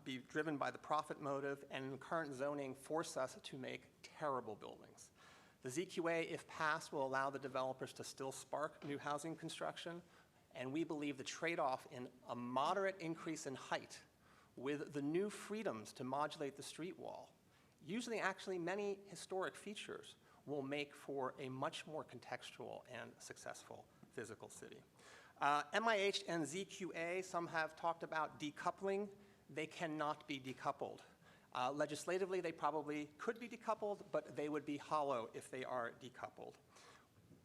be driven by the profit motive, and current zoning force us to make terrible buildings. The ZQA, if passed, will allow the developers to still spark new housing construction, and we believe the trade-off in a moderate increase in height with the new freedoms to modulate the street wall, usually actually many historic features, will make for a much more contextual and successful physical city. MIH and ZQA, some have talked about decoupling. They cannot be decoupled. Legislatively, they probably could be decoupled, but they would be hollow if they are decoupled.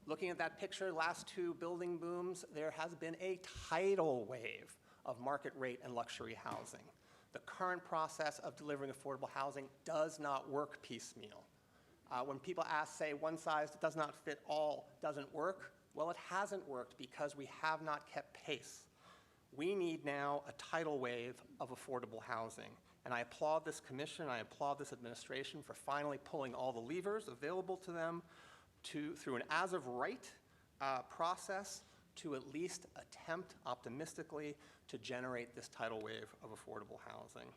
Looking at that picture, last 2 building booms, there has been a tidal wave of market rate and luxury housing. The current process of delivering affordable housing does not work piecemeal. When people ask, say, one size does not fit all doesn't work, well, it hasn't worked because we have not kept pace. We need now a tidal wave of affordable housing. And I applaud this commission, I applaud this administration for finally pulling all the levers available to them through an as-of-right process to at least attempt optimistically to generate this tidal wave of affordable housing.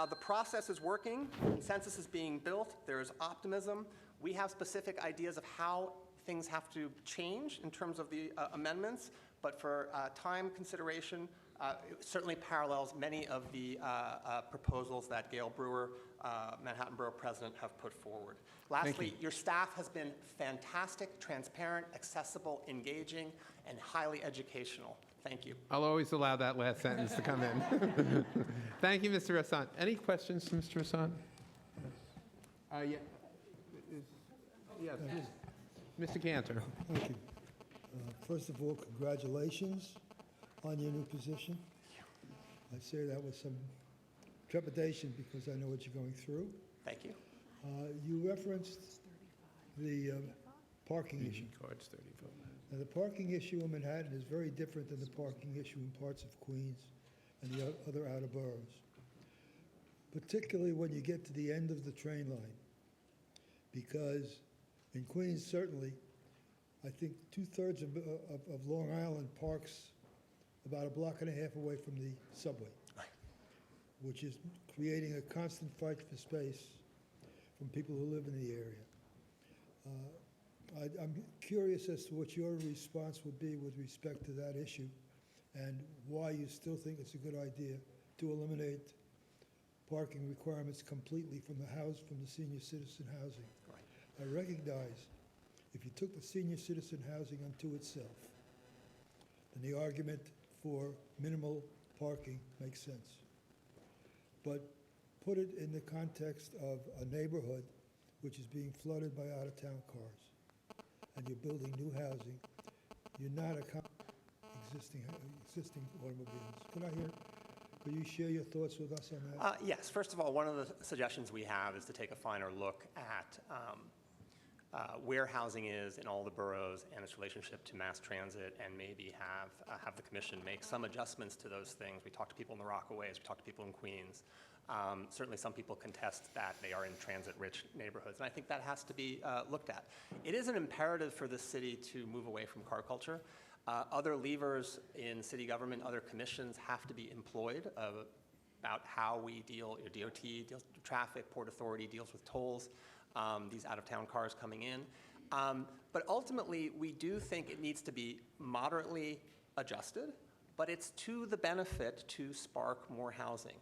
The process is working, consensus is being built, there is optimism. We have specific ideas of how things have to change in terms of the amendments, but for time consideration, it certainly parallels many of the proposals that Gail Brewer, Manhattan Borough President, have put forward. Lastly, your staff has been fantastic, transparent, accessible, engaging, and highly educational. Thank you. I'll always allow that last sentence to come in. Thank you, Mr. Rassant. Any questions from Mr. Rassant? Yeah. Yes, Mr. Cantor. Thank you. First of all, congratulations on your new position. I say that with some trepidation because I know what you're going through. Thank you. You referenced the parking issue. Cards 35. Now, the parking issue in Manhattan is very different than the parking issue in parts of Queens and the other outer boroughs, particularly when you get to the end of the train line, because in Queens, certainly, I think 2/3 of Long Island parks about a block and a half away from the subway, which is creating a constant fight for space from people who live in the area. I'm curious as to what your response would be with respect to that issue and why you still think it's a good idea to eliminate parking requirements completely from the senior citizen housing. Right. I recognize if you took the senior citizen housing unto itself, then the argument for minimal parking makes sense. But put it in the context of a neighborhood which is being flooded by out-of-town cars, and you're building new housing, you're not existing automobiles. Could you share your thoughts with us on that? Yes. First of all, one of the suggestions we have is to take a finer look at where housing is in all the boroughs and its relationship to mass transit, and maybe have the commission make some adjustments to those things. We talked to people in the Rockaways, we talked to people in Queens. Certainly some people contest that they are in transit-rich neighborhoods, and I think that has to be looked at. It is an imperative for the city to move away from car culture. Other levers in city government, other commissions have to be employed about how we deal, DOT deals with traffic, Port Authority deals with tolls, these out-of-town cars coming in. But ultimately, we do think it needs to be moderately adjusted, but it's to the benefit to spark more housing.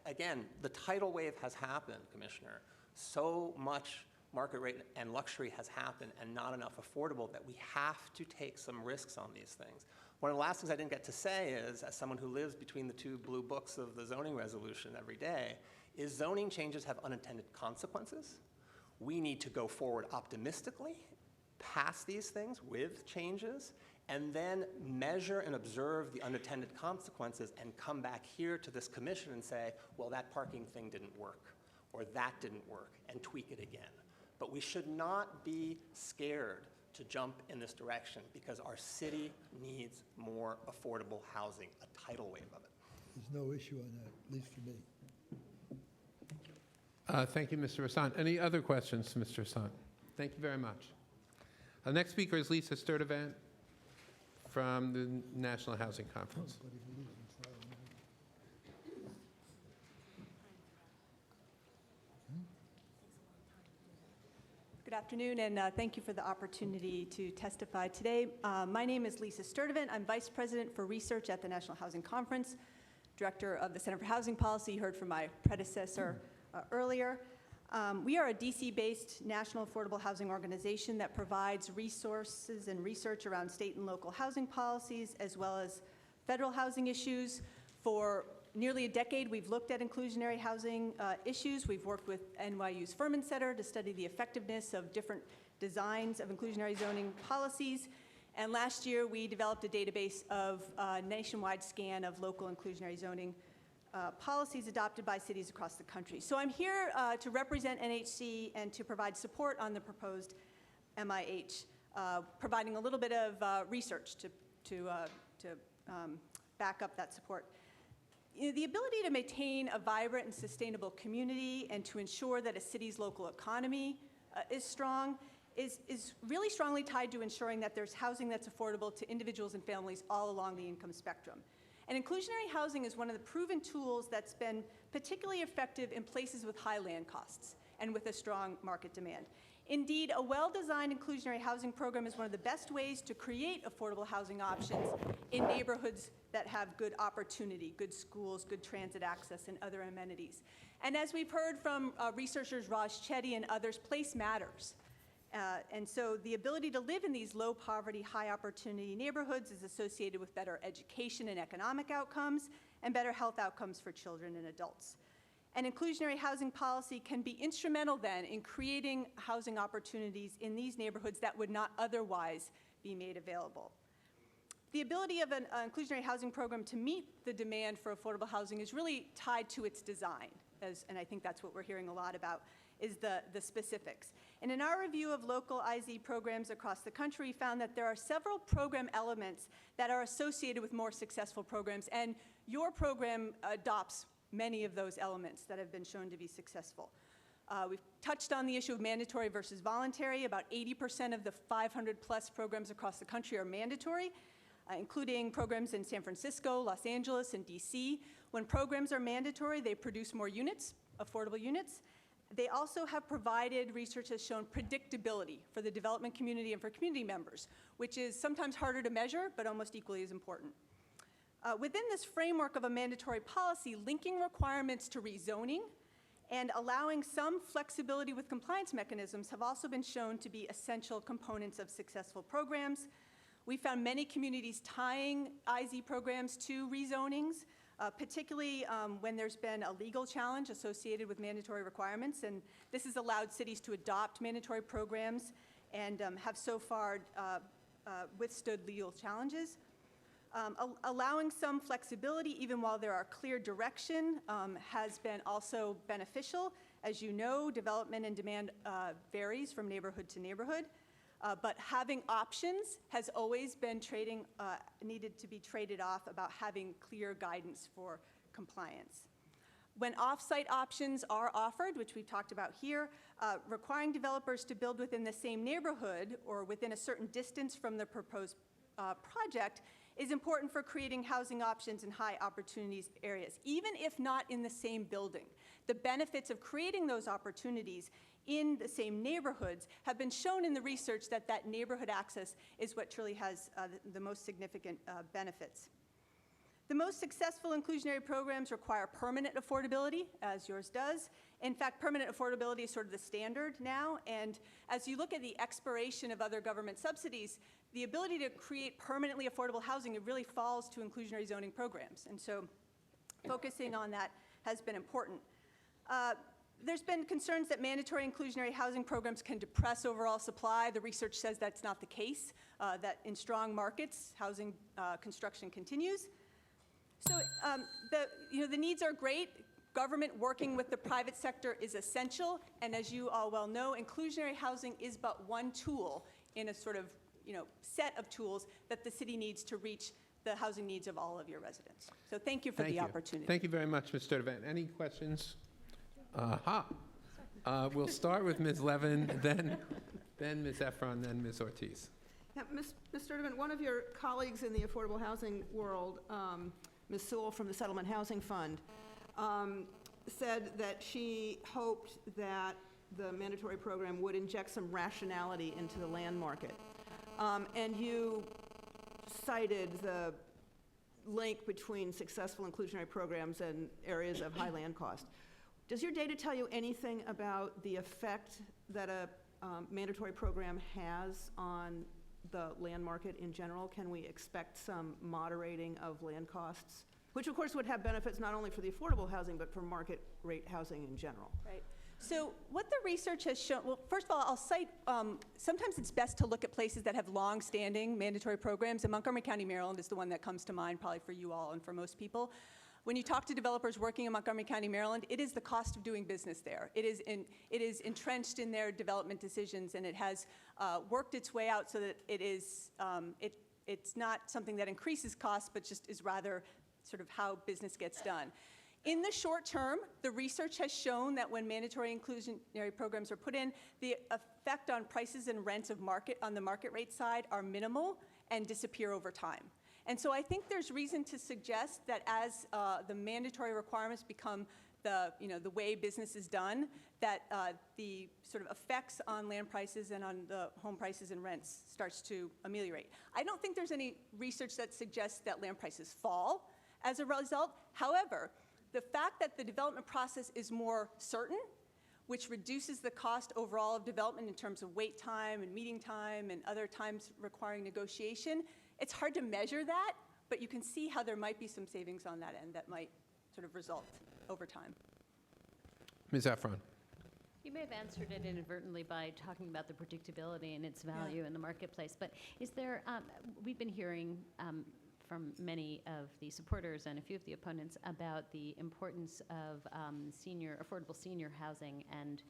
Again, the tidal wave has happened, Commissioner. So much market rate and luxury has happened and not enough affordable that we have to take some risks on these things. One of the last things I didn't get to say is, as someone who lives between the two blue books of the zoning resolution every day, is zoning changes have unintended consequences. We need to go forward optimistically, pass these things with changes, and then measure and observe the unintended consequences and come back here to this commission and say, well, that parking thing didn't work, or that didn't work, and tweak it again. But we should not be scared to jump in this direction because our city needs more affordable housing, a tidal wave of it. There's no issue on that, at least for me. Thank you, Mr. Rassant. Any other questions to Mr. Rassant? Thank you very much. Our next speaker is Lisa Sturtevant from the National Housing Conference. Good afternoon, and thank you for the opportunity to testify today. My name is Lisa Sturtevant. I'm Vice President for Research at the National Housing Conference, Director of the Center for Housing Policy. You heard from my predecessor earlier. We are a DC-based national affordable housing organization that provides resources and research around state and local housing policies, as well as federal housing issues. For nearly a decade, we've looked at inclusionary housing issues. We've worked with NYU's Furman Center to study the effectiveness of different designs of inclusionary zoning policies. And last year, we developed a database of a nationwide scan of local inclusionary zoning policies adopted by cities across the country. So I'm here to represent NHC and to provide support on the proposed MIH, providing a little bit of research to back up that support. You know, the ability to maintain a vibrant and sustainable community and to ensure that a city's local economy is strong is really strongly tied to ensuring that there's housing that's affordable to individuals and families all along the income spectrum. And inclusionary housing is one of the proven tools that's been particularly effective in places with high land costs and with a strong market demand. Indeed, a well-designed inclusionary housing program is one of the best ways to create affordable housing options in neighborhoods that have good opportunity, good schools, good transit access, and other amenities. And as we've heard from researchers Raj Chetty and others, place matters. And so the ability to live in these low poverty, high opportunity neighborhoods is associated with better education and economic outcomes and better health outcomes for children and adults. And inclusionary housing policy can be instrumental then in creating housing opportunities in these neighborhoods that would not otherwise be made available. The ability of an inclusionary housing program to meet the demand for affordable housing is really tied to its design, and I think that's what we're hearing a lot about, is the specifics. And in our review of local IZ programs across the country, we found that there are several program elements that are associated with more successful programs, and your program adopts many of those elements that have been shown to be successful. We've touched on the issue of mandatory versus voluntary. About 80% of the 500+ programs across the country are mandatory, including programs in San Francisco, Los Angeles, and DC. When programs are mandatory, they produce more units, affordable units. They also have provided, research has shown, predictability for the development community and for community members, which is sometimes harder to measure, but almost equally as important. Within this framework of a mandatory policy, linking requirements to rezoning and allowing some flexibility with compliance mechanisms have also been shown to be essential components of successful programs. We found many communities tying IZ programs to rezonings, particularly when there's been a legal challenge associated with mandatory requirements, and this has allowed cities to adopt mandatory programs and have so far withstood legal challenges. Allowing some flexibility, even while there are clear direction, has been also beneficial. As you know, development and demand varies from neighborhood to neighborhood, but having options has always been needed to be traded off about having clear guidance for compliance. When off-site options are offered, which we've talked about here, requiring developers to build within the same neighborhood or within a certain distance from the proposed project is important for creating housing options in high opportunities areas, even if not in the same building. The benefits of creating those opportunities in the same neighborhoods have been shown in the research that that neighborhood access is what truly has the most significant benefits. The most successful inclusionary programs require permanent affordability, as yours does. In fact, permanent affordability is sort of the standard now, and as you look at the expiration of other government subsidies, the ability to create permanently affordable housing, it really falls to inclusionary zoning programs, and so focusing on that has been important. There's been concerns that mandatory inclusionary housing programs can depress overall supply. The research says that's not the case, that in strong markets, housing construction continues. So the needs are great. Government working with the private sector is essential, and as you all well know, inclusionary housing is but one tool in a sort of set of tools that the city needs to reach the housing needs of all of your residents. So thank you for the opportunity. Thank you very much, Ms. Sturtevant. Any questions? We'll start with Ms. Levin, then Ms. Efron, then Ms. Ortiz. Yeah, Ms. Sturtevant, one of your colleagues in the affordable housing world, Ms. Sewell from the Settlement Housing Fund, said that she hoped that the mandatory program would inject some rationality into the land market. And you cited the link between successful inclusionary programs and areas of high land cost. Does your data tell you anything about the effect that a mandatory program has on the land market in general? Can we expect some moderating of land costs, which of course would have benefits not only for the affordable housing, but for market rate housing in general? Right. So what the research has shown, well, first of all, I'll cite, sometimes it's best to look at places that have long-standing mandatory programs, and Montgomery County, Maryland is the one that comes to mind probably for you all and for most people. When you talk to developers working in Montgomery County, Maryland, it is the cost of doing business there. It is entrenched in their development decisions, and it has worked its way out so that it's not something that increases costs, but just is rather sort of how business gets done. In the short term, the research has shown that when mandatory inclusionary programs are put in, the effect on prices and rents on the market rate side are minimal and disappear over time. And so I think there's reason to suggest that as the mandatory requirements become the way business is done, that the sort of effects on land prices and on the home prices and rents starts to ameliorate. I don't think there's any research that suggests that land prices fall as a result. However, the fact that the development process is more certain, which reduces the cost overall of development in terms of wait time and meeting time and other times requiring negotiation, it's hard to measure that, but you can see how there might be some savings on that end that might sort of result over time. Ms. Efron. You may have answered it inadvertently by talking about the predictability and its value in the marketplace, but is there, we've been hearing from many of the supporters and a few of the opponents about the importance of affordable senior housing and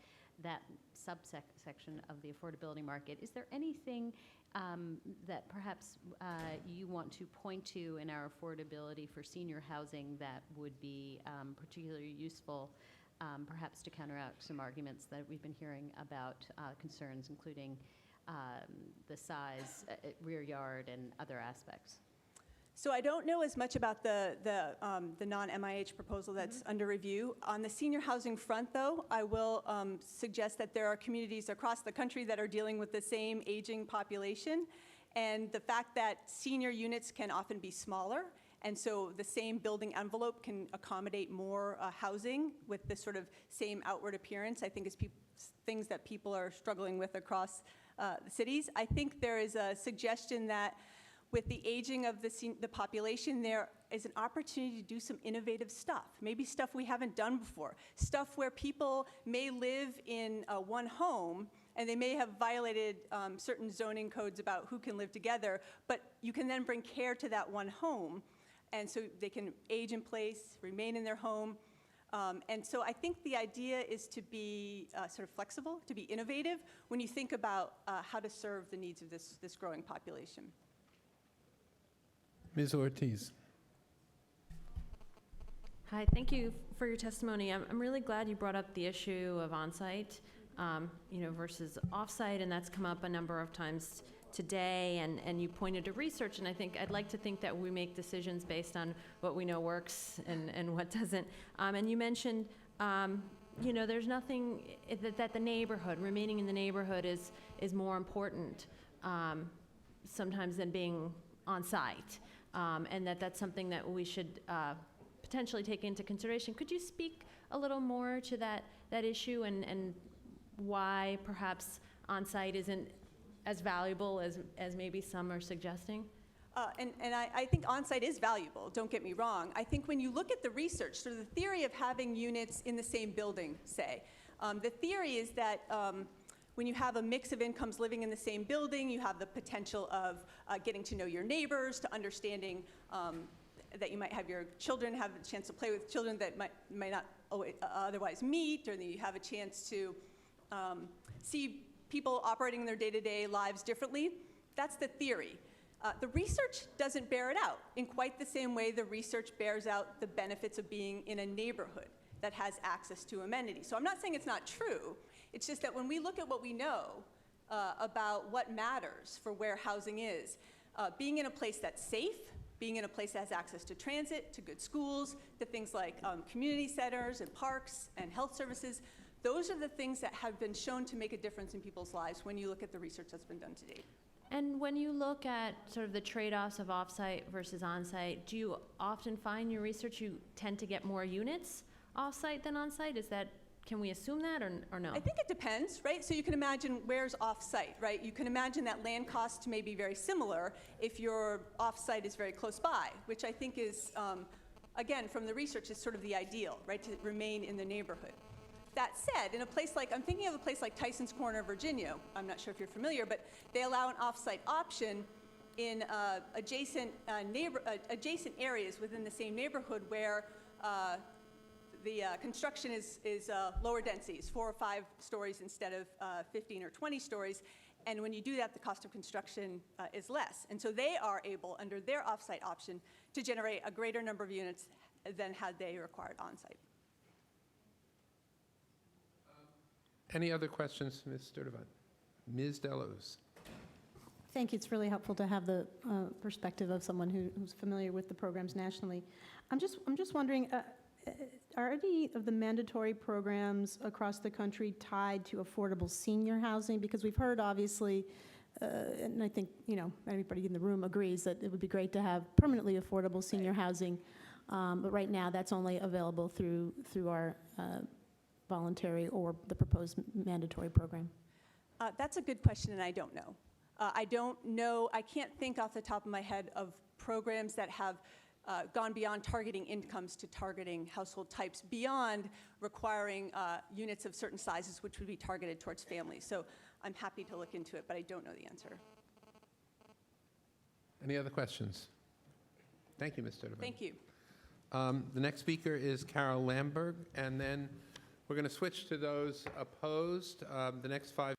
that subsection of the affordability market. Is there anything that perhaps you want to point to in our affordability for senior housing that would be particularly useful, perhaps to counteract some arguments that we've been hearing about concerns, including the size, rear yard, and other aspects? So I don't know as much about the non-MIH proposal that's under review. On the senior housing front, though, I will suggest that there are communities across the country that are dealing with the same aging population. And the fact that senior units can often be smaller, and so the same building envelope can accommodate more housing with this sort of same outward appearance, I think is things that people are struggling with across the cities. I think there is a suggestion that with the aging of the population, there is an opportunity to do some innovative stuff, maybe stuff we haven't done before, stuff where people may live in one home and they may have violated certain zoning codes about who can live together, but you can then bring care to that one home, and so they can age in place, remain in their home. And so I think the idea is to be sort of flexible, to be innovative when you think about how to serve the needs of this growing population. Ms. Ortiz. Hi, thank you for your testimony. I'm really glad you brought up the issue of on-site, versus off-site, and that's come up a number of times today, and you pointed to research, and I'd like to think that we make decisions based on what we know works and what doesn't. And you mentioned, there's nothing that the neighborhood, remaining in the neighborhood is more important sometimes than being on-site. And that's something that we should potentially take into consideration. Could you speak a little more to that issue and why perhaps on-site isn't as valuable as maybe some are suggesting? And I think on-site is valuable, don't get me wrong. I think when you look at the research, sort of the theory of having units in the same building, say, the theory is that when you have a mix of incomes living in the same building, you have the potential of getting to know your neighbors, to understanding that you might have your children have a chance to play with children that might not otherwise meet, or that you have a chance to see people operating their day-to-day lives differently. That's the theory. The research doesn't bear it out in quite the same way the research bears out the benefits of being in a neighborhood that has access to amenities. So I'm not saying it's not true. It's just that when we look at what we know about what matters for where housing is, being in a place that's safe, being in a place that has access to transit, to good schools, to things like community centers and parks and health services, those are the things that have been shown to make a difference in people's lives when you look at the research that's been done to date. And when you look at sort of the trade-offs of off-site versus on-site, do you often find in your research you tend to get more units off-site than on-site? Can we assume that or no? I think it depends, right? So you can imagine where's off-site, right? You can imagine that land costs may be very similar if your off-site is very close by, which I think is, again, from the research, is sort of the ideal, right, to remain in the neighborhood. That said, in a place like, I'm thinking of a place like Tyson's Corner, Virginia. I'm not sure if you're familiar, but they allow an off-site option in adjacent areas within the same neighborhood where the construction is lower densities, 4 or 5 stories instead of 15 or 20 stories. And when you do that, the cost of construction is less. And so they are able, under their off-site option, to generate a greater number of units than had they required on-site. Any other questions, Ms. Sturdivant? Ms. Delos. Thank you. It's really helpful to have the perspective of someone who's familiar with the programs nationally. I'm just wondering, are any of the mandatory programs across the country tied to affordable senior housing? Because we've heard, obviously, and I think everybody in the room agrees that it would be great to have permanently affordable senior housing, but right now that's only available through our voluntary or the proposed mandatory program. That's a good question, and I don't know. I don't know. I can't think off the top of my head of programs that have gone beyond targeting incomes to targeting household types, beyond requiring units of certain sizes, which would be targeted towards families. So I'm happy to look into it, but I don't know the answer. Any other questions? Thank you, Ms. Sturdivant. Thank you. The next speaker is Carol Lamberg, and then we're going to switch to those opposed. The next 5